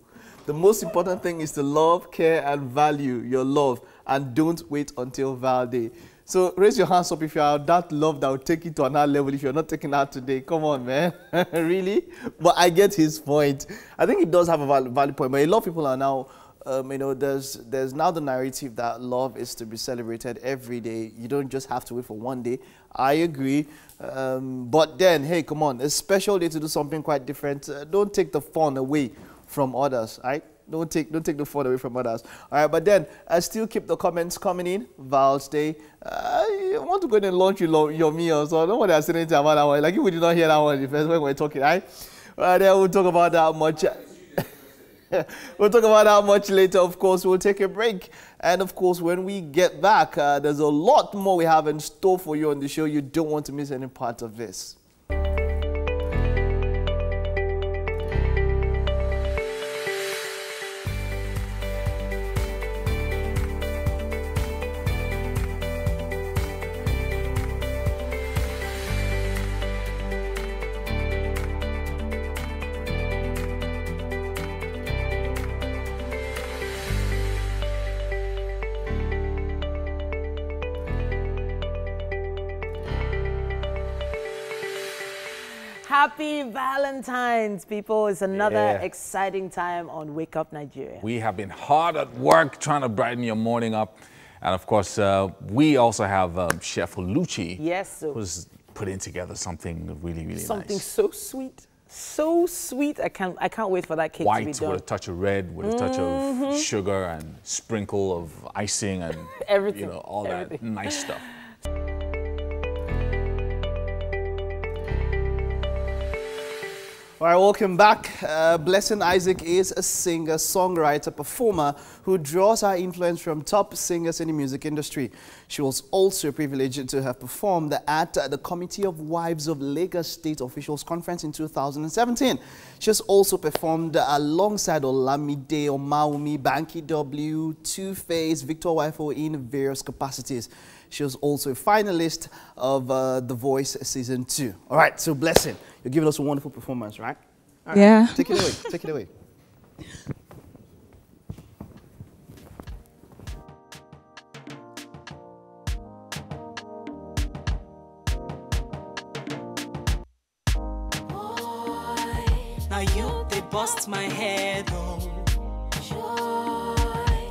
The most important thing is to love, care, and value your love, and don't wait until Val Day. So raise your hands up if you are that love that will take it to another level if you're not taking out today. Come on, man. Really? But I get his point. I think it does have a valid point, but a lot of people are now, you know, there's now the narrative that love is to be celebrated every day. You don't just have to wait for one day. I agree. But then, hey, come on, a special day to do something quite different. Don't take the fun away from others, right? Don't take the fun away from others. All right, but then still keep the comments coming in. Val's Day. I want to go in and launch your meal, so I don't want to say anything about that one. Like if we did not hear that one when we're talking, right? Then we'll talk about that much. We'll talk about how much later. Of course, we'll take a break. And of course, when we get back, there's a lot more we have in store for you on the show. You don't want to miss any part of this. Happy Valentine's, people. It's another exciting time on Wake Up Nigeria. We have been hard at work trying to brighten your morning up. And of course, we also have Chef Oluchi, who's putting together something really, really nice. Something so sweet. So sweet. I can't wait for that cake to be done. White with a touch of red, with a touch of sugar and sprinkle of icing and everything. You know, all that nice stuff. All right, welcome back. Blessing Isaac is a singer, songwriter, performer who draws her influence from top singers in the music industry. She was also privileged to have performed at the Committee of Wives of Lagos State Officials Conference in 2017. She has also performed alongside Olamide, Omawumi, Banky W, Two-Face, Victor Wifo in various capacities. She was also a finalist of The Voice Season 2. All right, so Blessing, you're giving us a wonderful performance, right? All right, yeah. Take it away. Take it away. Now you, they bust my head, oh.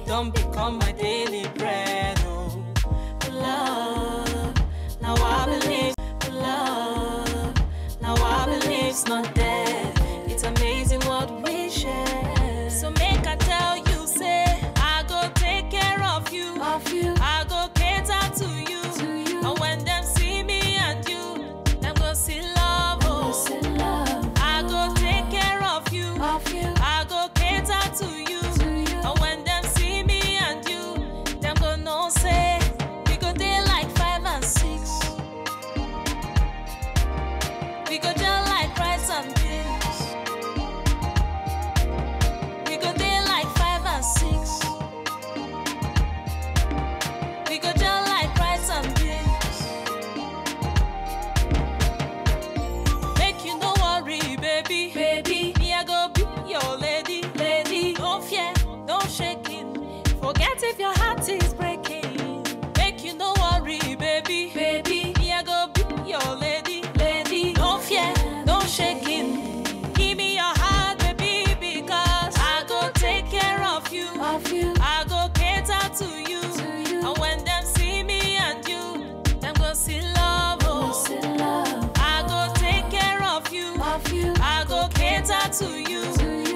Don't become my daily bread, oh. Love, now I believe. Love, now I believe it's not dead. It's amazing what we share. So make I tell you, say, I go take care of you. I go cater to you. And when them see me and you, them go see love, oh. I go take care of you. I go cater to you. And when them see me and you, them go no say, we go there like 5 and 6. We go there like rice and beans. We go there like 5 and 6. We go there like rice and beans. Make you no worry, baby. Baby, me I go be your lady. Lady, don't fear, don't shake it. Forget if your heart is breaking. Make you no worry, baby. Baby, me I go be your lady. Lady, don't fear, don't shake it. Give me your heart, baby, because I go take care of you. I go cater to you. And when them see me and you, them go see love, oh. I go take care of you. I go cater to you.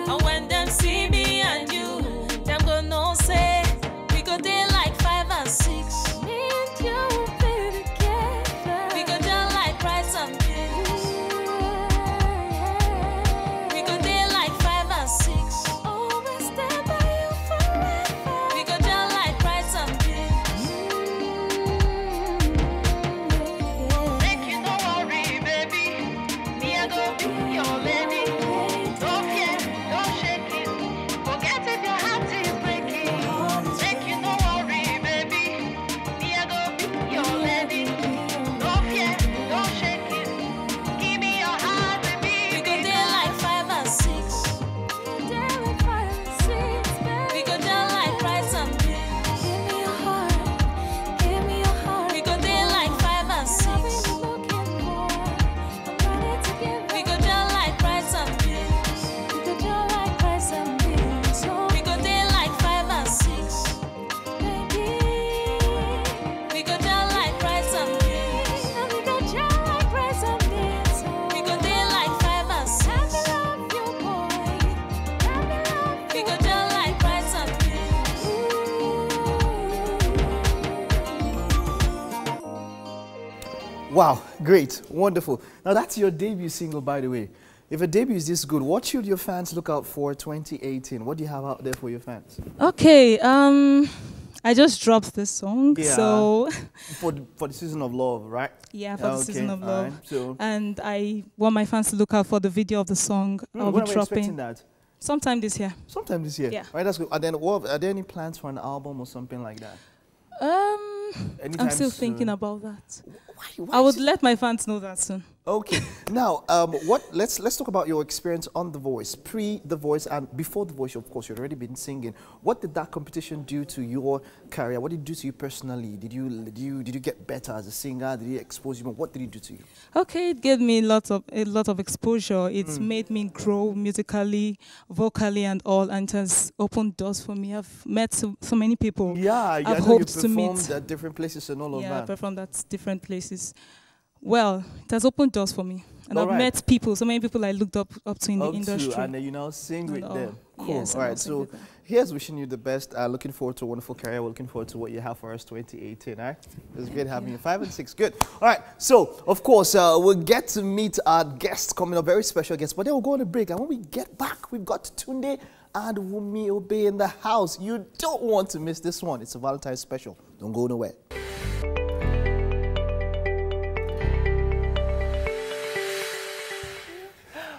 And when them see me and you, them go no say, we go there like 5 and 6. Me and you will be together. We go there like rice and beans. We go there like 5 and 6. Always stand by you forever. We go there like rice and beans. Make you no worry, baby. Me I go be your lady. Don't fear, don't shake it. Forget if your heart is breaking. Make you no worry, baby. Me I go be your lady. Don't fear, don't shake it. Give me your heart, baby. We go there like 5 and 6. We go there like rice and beans. Give me your heart, give me your heart. We go there like 5 and 6. We go there like rice and beans. We go there like rice and beans. We go there like 5 and 6. Baby, we go there like rice and beans. We go there like rice and beans. We go there like 5 and 6. I love you, boy. We go there like rice and beans. Wow, great, wonderful. Now that's your debut single, by the way. If a debut is this good, what should your fans look out for 2018? What do you have out there for your fans? Okay, I just dropped this song, so For the season of love, right? yeah, for the season of love. Alright, so And I want my fans to look out for the video of the song. I'll when be are we expecting dropping that? sometime this year. Sometime this year. Yeah. Right, that's good. And then, are there any plans for an album or something like that? Anytime I'm still soon? thinking about that. Why I would is it- let my fans know that soon. Okay. Now, let's talk about your experience on The Voice, pre The Voice and before The Voice. Of course, you've already been singing. What did that competition do to your career? What did it do to you personally? Did you get better as a singer? Did it expose you more? What did it do to you? Okay, it gave me a lot of exposure. It's made me grow musically, vocally, and all, and it has opened doors for me. I've met so many people. Yeah, I've I know you hoped to performed meet. at different places and all of Yeah, that. I performed at different places. Well, it has opened doors for me, and I've Alright. met people, so many people I looked up to in the Up to, industry. and then you now sing with And them. all. Cool. Yes, All and right. I'll sing So with them. here's wishing you the best. Looking forward to a wonderful career. We're looking forward to what you have for us 2018. All right. It was great having you. 5 and 6. Good. All right. So of course we'll get to meet our guests coming up, very special guests. But then we'll go on a break, and when we get back, we've got Tunde and Wumi Obey in the house. You don't want to miss this one. It's a Valentine's special. Don't go nowhere.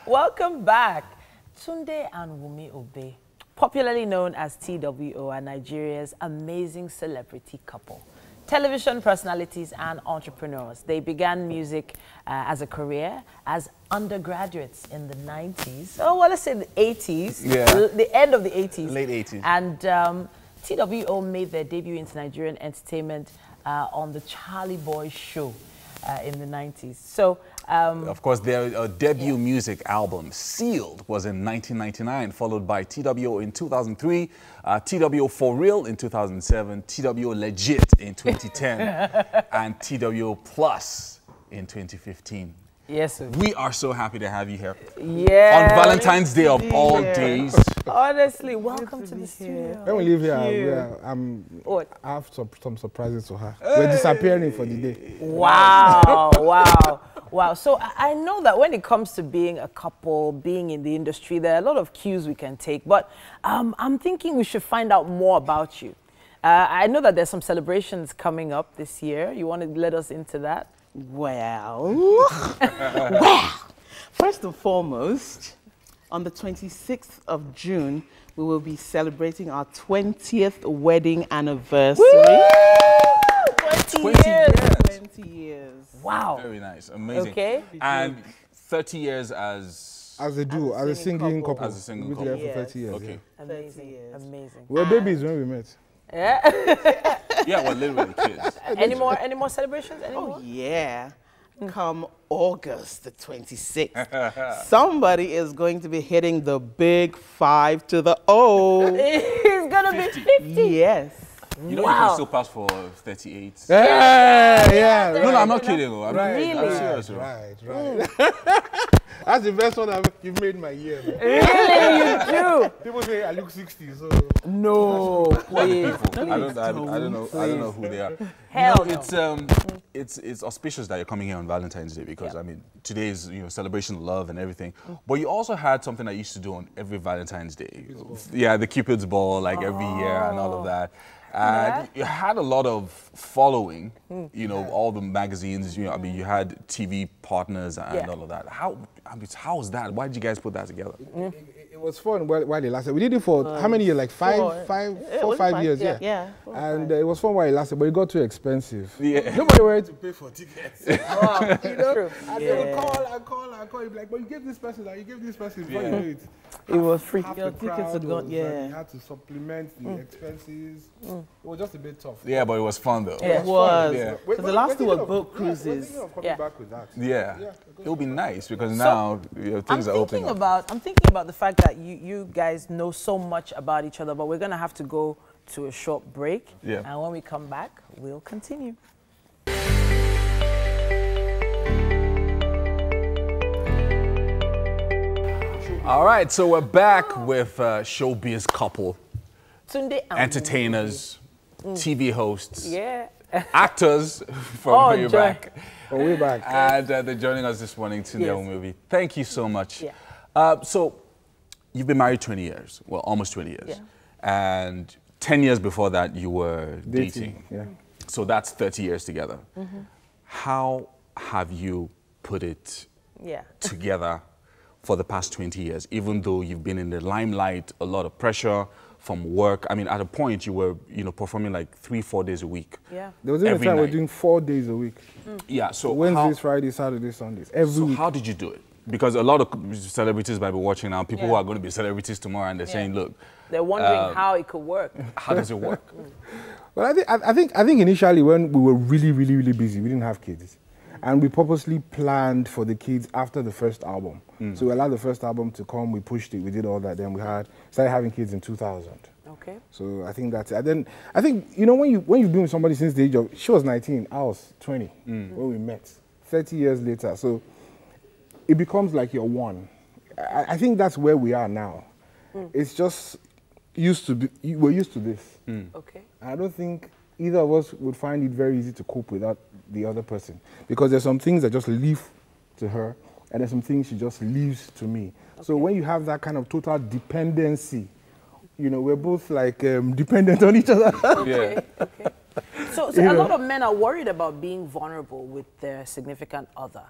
Welcome back. Tunde and Wumi Obey, popularly known as TWO, are Nigeria's amazing celebrity couple. television personalities and entrepreneurs. They began music as a career as undergraduates in the 90s. Oh, well, let's say the 80s. Yeah. The end of the 80s. Late 80s. And TWO made their debut into Nigerian entertainment on the Charlie Boy Show in the 90s. So, of course, their debut music album, Sealed, was in 1999, followed by TWO in 2003, TWO For Real in 2007, TWO Legit in 2010, and TWO Plus in 2015. Yes, sir. We are so happy to have you here. Yeah. On Valentine's Day of all days. Honestly, welcome to the studio. When we leave here, I have some surprises to her. We're disappearing for the day. Wow, wow, wow. So I know that when it comes to being a couple, being in the industry, there are a lot of cues we can take. But I'm thinking we should find out more about you. I know that there's some celebrations coming up this year. You want to let us into that? Well, first and foremost, on the 26th of June, we will be celebrating our 20th wedding anniversary. Woo! 20 years. 20 years. Wow. Very nice. Amazing. Okay. And 30 years as a duo, as a singing couple. As a single We've couple. been together for 30 years. Okay. Yeah. Amazing. Amazing. We were babies when we met. Yeah. Yeah, well, literally kids. Any more celebrations? Any more? Oh, yeah. Come August the 26th, somebody is going to be hitting the big 5 to the O. He's going to be 50. Yes. You know you can still pass for 38. Yeah. No, I'm not kidding. I'm serious. Right. That's the best one you've made in my year. Man. Really, you do. People say I look 60, so no. Please. I don't know who they are. Hell no. It's auspicious that you're coming here on Valentine's Day because I mean today is celebration of love and everything. But you also had something I used to do on every Valentine's Day. Yeah, the Cupid's Ball, like every year and all of that. And you had a lot of following, all the magazines, I mean, you had TV partners and all of that. How was that? Why did you guys put that together? It was fun while it lasted. We did it for how many years? Like 5 years, yeah. And it was fun while it lasted, but it got too expensive. Yeah. Nobody wanted to pay for tickets. True. And they would call, you'd be like, but you gave this person, before you knew it. It was free. Your tickets had gone, you had to supplement the expenses. It was just a bit tough. Yeah, but it was fun though. It was. Because the last two were boat cruises. Back with that. Yeah. It would be nice because now things are opening up. I'm thinking about the fact that you guys know so much about each other, but we're going to have to go to a short break. Yeah. And when we come back, we'll continue. All right, so we're back with showbiz couple, Tunde entertainers, TV hosts, actors from way back. From way back. And they're joining us this morning, Tunde Movie. Thank you so much. So you've been married 20 years, well, almost 20 years. Yeah. And 10 years before that, you were dating. Yeah. So that's 30 years together. How have you put it together for the past 20 years, even though you've been in the limelight, a lot of pressure from work? I mean, at a point you were, performing like 3-4 days a week. Yeah. There was even a time we were doing 4 days a week. Yeah, so Wednesdays, Fridays, Saturdays, Sundays, every week. How did you do it? Because a lot of celebrities might be watching now, people who are going to be celebrities tomorrow, and they're saying, look. They're wondering how it could work. How does it work? Well, I think initially when we were really, really, really busy, we didn't have kids. And we purposely planned for the kids after the first album. So we allowed the first album to come, we pushed it, we did all that, then we started having kids in 2000. Okay. So I think that's it. And then I think, when you've been with somebody since the age of, she was 19, I was 20 when we met, 30 years later. So it becomes like you're one. I think that's where we are now. It's just we're used to this. Okay. I don't think either of us would find it very easy to cope without the other person, because there's some things that just leave to her, and there's some things she just leaves to me. Okay. So when you have that kind of total dependency, we're both like dependent on each other. Okay. So a lot of men are worried about being vulnerable with their significant other.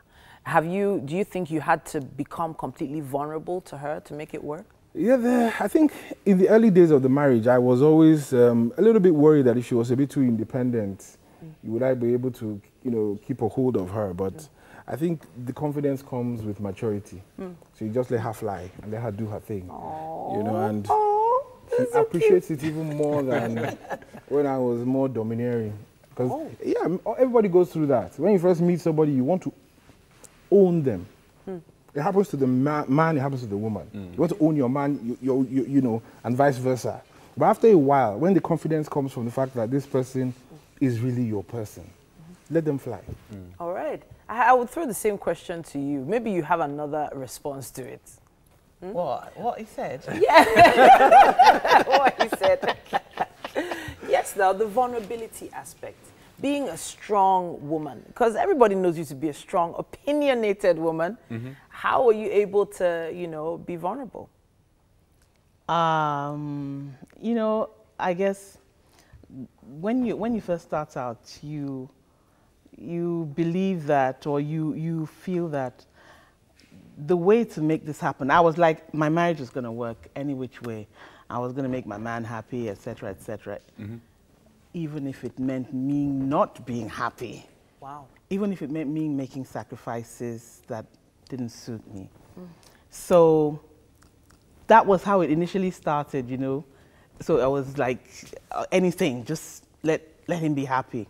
Do you think you had to become completely vulnerable to her to make it work? Yeah, I think in the early days of the marriage, I was always a little bit worried that if she was a bit too independent, would I be able to, you know, keep a hold of her? But I think the confidence comes with maturity. So you just let her fly and let her do her thing. You know, and she appreciates it even more than when I was more domineering. Because, yeah, everybody goes through that. When you first meet somebody, you want to own them. It happens to the man, it happens to the woman. You want to own your man, you know, and vice versa. But after a while, when the confidence comes from the fact that this person is really your person, let them fly. All right. I would throw the same question to you. Maybe you have another response to it. What he said? Yeah. What he said. Yes, now the vulnerability aspect. Being a strong woman, because everybody knows you to be a strong, opinionated woman. How are you able to, you know, be vulnerable? You know, I guess when you first start out, you believe that, or you feel that the way to make this happen, I was like, my marriage was going to work any which way. I was going to make my man happy, etc., etc. Even if it meant me not being happy. Wow. Even if it meant me making sacrifices that didn't suit me. So that was how it initially started, you know. So I was like, anything, just let him be happy.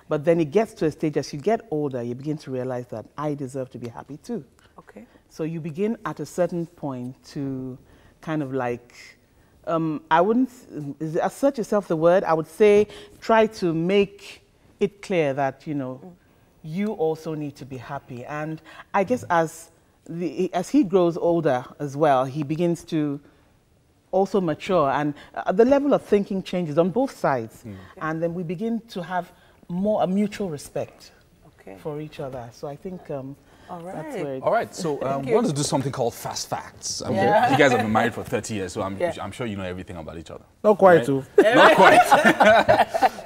But then it gets to a stage, as you get older, you begin to realize that I deserve to be happy too. Okay. So you begin at a certain point to kind of like, I wouldn't assert yourself the word, I would say try to make it clear that, you know, you also need to be happy. And I guess as he grows older as well, he begins to also mature, and the level of thinking changes on both sides. And then we begin to have more a mutual respect for each other. So I think that's where All right, so we want to do something called Fast Facts. You guys have been married for 30 years, so I'm sure you know everything about each other. Not quite, too. Not quite.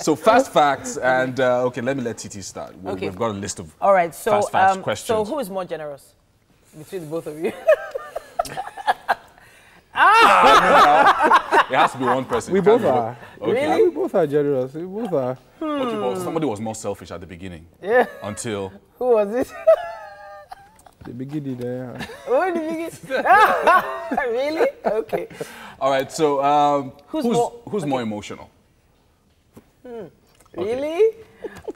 So Fast Facts, and okay, let Titi start. We've got a list of Fast Facts questions. So who is more generous between the both of you? It has to be one person. We both are. Okay. Really? We both are generous. We both are. Okay, well, somebody was more selfish at the beginning. Until... Who was it? The beginning there. Oh, the beginning. Really? Okay. All right, so who's more emotional? Really?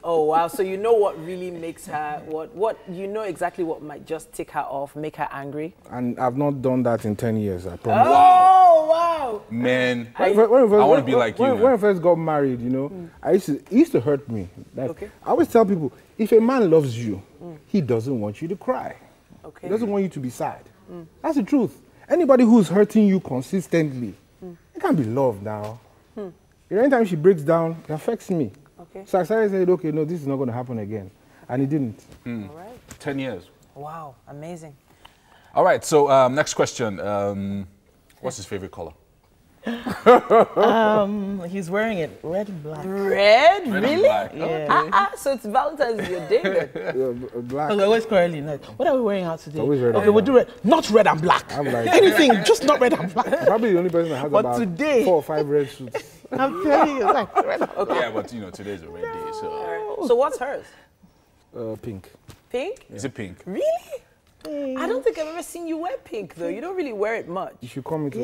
Oh, wow. So you know what really makes her, you know exactly what might just tick her off, make her angry? And I've not done that in 10 years, I promise. Oh, wow. Man, I want to be like you. When I first got married, you know, it used to hurt me. Like, I always tell people, if a man loves you, he doesn't want you to cry. He doesn't want you to be sad. That's the truth. Anybody who's hurting you consistently, it can't be love now. Anytime she breaks down, it affects me. So I started saying, okay, no, this is not going to happen again. And it didn't. All right. 10 years. Wow, amazing. All right, so next question. What's his favorite color? He's wearing it red and black. Red? Red Really? and black. Yeah. So it's Valentine's your day then? Black. Okay, always curly. Like, what are we wearing out today? Always red and Okay, we'll do red. Not red and black. I'm like, Anything, just not red and black. probably the only person that has But about today- 4 or 5 red suits. I'm telling you, it's like red and black. Yeah, but you know, today's a red day, so... So what's hers? Pink. Pink? Is it pink? Really? I don't think I've ever seen you wear pink though. You don't really wear it much. You should come into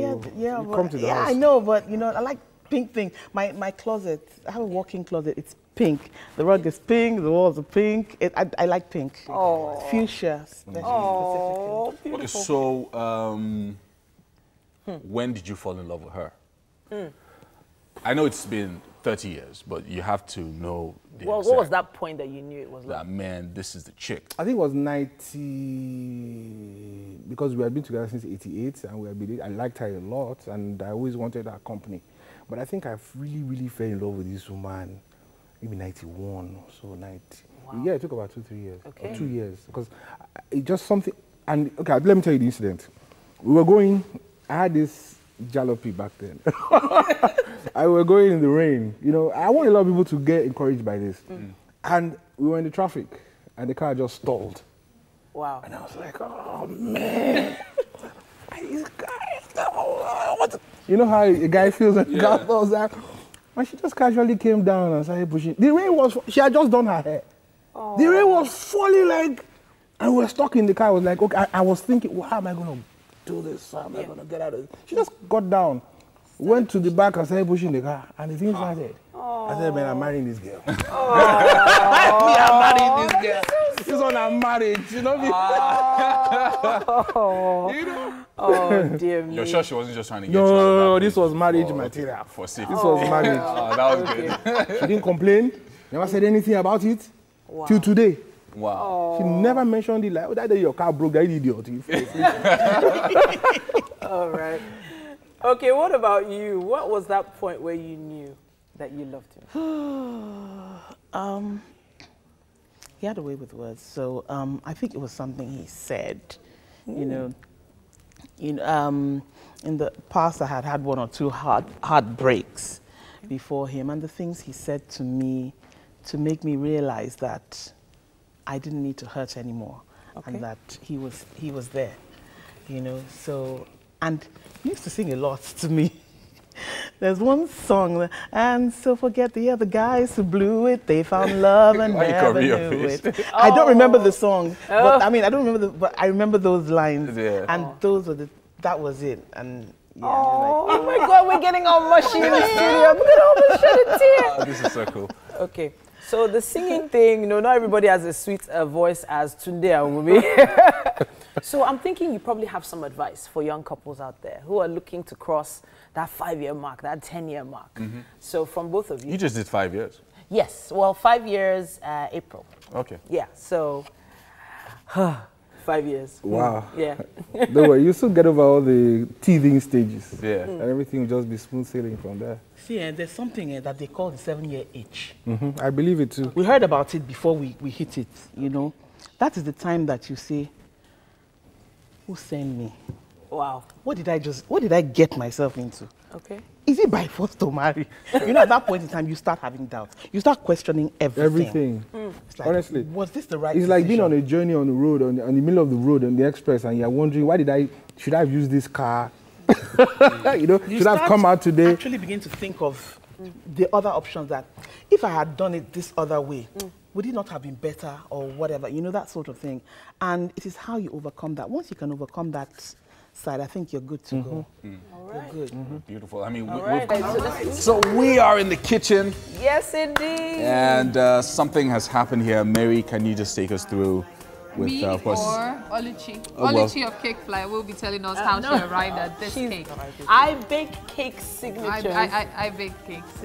come to the house. I know, but you know, I like pink things. My closet, I have a walk-in closet. It's pink. The rug is pink. The walls are pink. I like pink. Oh. Fuchsia, specifically. Oh, beautiful. Okay, so when did you fall in love with her? I know it's been 30 years, but you have to know the What was that point that you knew it was that, man, this is the chick? I think it was 90, because we had been together since 88, and I liked her a lot, and I always wanted her company. But I think I've really, really fell in love with this woman, maybe 91 or so, 90. Wow. Yeah, it took about 2-3 years, or 2 years, because it just something, and okay, let me tell you the incident. We were going, I had this jalopy back then. I were going in the rain. You know, I want a lot of people to get encouraged by this. And we were in the traffic, and the car just stalled. Wow. And I was like, oh, man. These guys, you know how a guy feels when the car stalls out? And she just casually came down and started pushing. The rain was, she had just done her hair. The rain was falling like, and we were stuck in the car. I was like, okay, I was thinking, well, how am I going to do this? How am I going to get out of this? She just got down, went to the back and started pushing the car, and the thing started. I said, man, I'm marrying this girl. I'm marrying this girl. This one I'm married, you know me? You know? Oh, dear me. You're sure she wasn't just trying to get you No, this was marriage material. For safety. This was marriage. Oh, that was good. She didn't complain, never said anything about it till today. Wow. She never mentioned it like, oh, that day your car broke, that idiot. All right. Okay, what about you? What was that point where you knew that you loved him? He had a way with words, so I think it was something he said. You know, in the past I had had one or two heartbreaks before him, and the things he said to me to make me realize that I didn't need to hurt anymore, and that he was there. You know, so, and he used to sing a lot to me. There's one song, and so forget the other guys who blew it. They found love and never knew it. I don't remember the song, but I mean, I don't remember but I remember those lines, and those were that was it. And yeah, oh my God, we're getting all mushy in the studio. I'm gonna almost shed a tear. This is so cool. Okay, so the singing thing, you know, not everybody has as sweet a voice as Tunde Awumi. So I'm thinking you probably have some advice for young couples out there who are looking to cross that 5-year mark, that 10-year mark. So from both of you. You just did 5 years. Yes, well, 5 years, April. Okay. Yeah, so 5 years. Wow. Yeah. Don't worry, you still get over all the teething stages. Yeah. And everything will just be smooth sailing from there. see, there's something that they call the 7-year itch. I believe it too. We heard about it before we hit it, you know. That is the time that you say, who sent me? Wow. What did I get myself into? Okay. Is it by force to marry? You know, at that point in time, you start having doubts. You start questioning everything. It's like, honestly, was this the right It's like being decision? on a journey on the road, on the middle of the road, on the express, and you're wondering, should I have used this car? You know, should I have come out today? Actually begin to think of the other options that, if I had done it this other way, would it not have been better or whatever? You know, that sort of thing. And it is how you overcome that. Once you can overcome that side, I think you're good to go. All right. You're good. Beautiful. I mean, Right. so we are in the kitchen. Yes, indeed. And something has happened here. Mary, can you just take us through with, Me of course, or Oluchi? well- Oluchi of Cake Fly will be telling us how she arrived at this cake. I bake cake signatures. I bake cakes.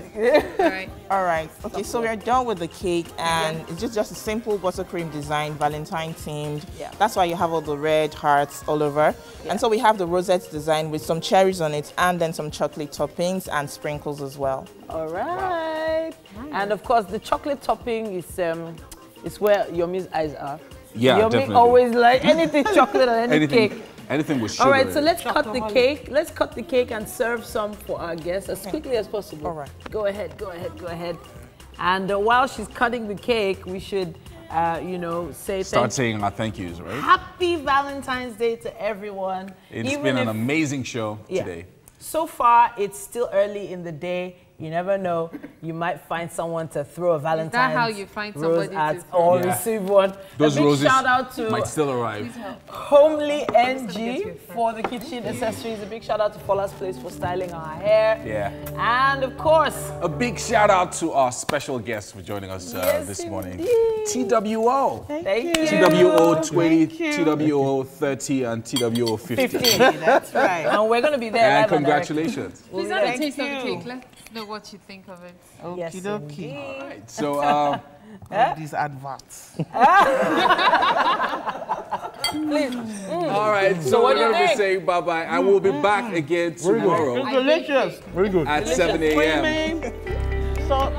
Right. All right. Okay, so we are done with the cake, and it's just a simple buttercream design, Valentine themed. Yeah. That's why you have all the red hearts all over. Yeah. And so we have the rosette design with some cherries on it, and then some chocolate toppings and sprinkles as well. All right. And of course, the chocolate topping is where Yomi's eyes are. Yeah, Yomi definitely. always like anything chocolate on any cake. Anything with sugar. All right, so in it. let's cut the cake. Let's cut the cake and serve some for our guests as quickly as possible. All right. Go ahead, go ahead, go ahead. And while she's cutting the cake, we should, you know, Start saying our thank yous, right? Happy Valentine's Day to everyone. It's been an amazing show today. So far, it's still early in the day. You never know. You might find someone to throw a Valentine's how you find rose somebody at to or Yeah. receive one. Those a big roses shout out to might still arrive. Homely NG for the kitchen accessories. A big shout out to Fola's Place for styling our hair. Yeah. And of course, A big shout out to our special guests for joining us this morning. TWO. thank you. TWO 20, TWO 30, and TWO 50. 15. That's right. And we're going to be there. And live and direct. congratulations. Please have a taste of the cake. Let's know what you think of it. Yes, Okey-dokey. indeed. So, These adverts. Please. all right. So what we're do you going to be think? saying bye-bye. I will be back again tomorrow Delicious. Very good. at 7 a.m. Salt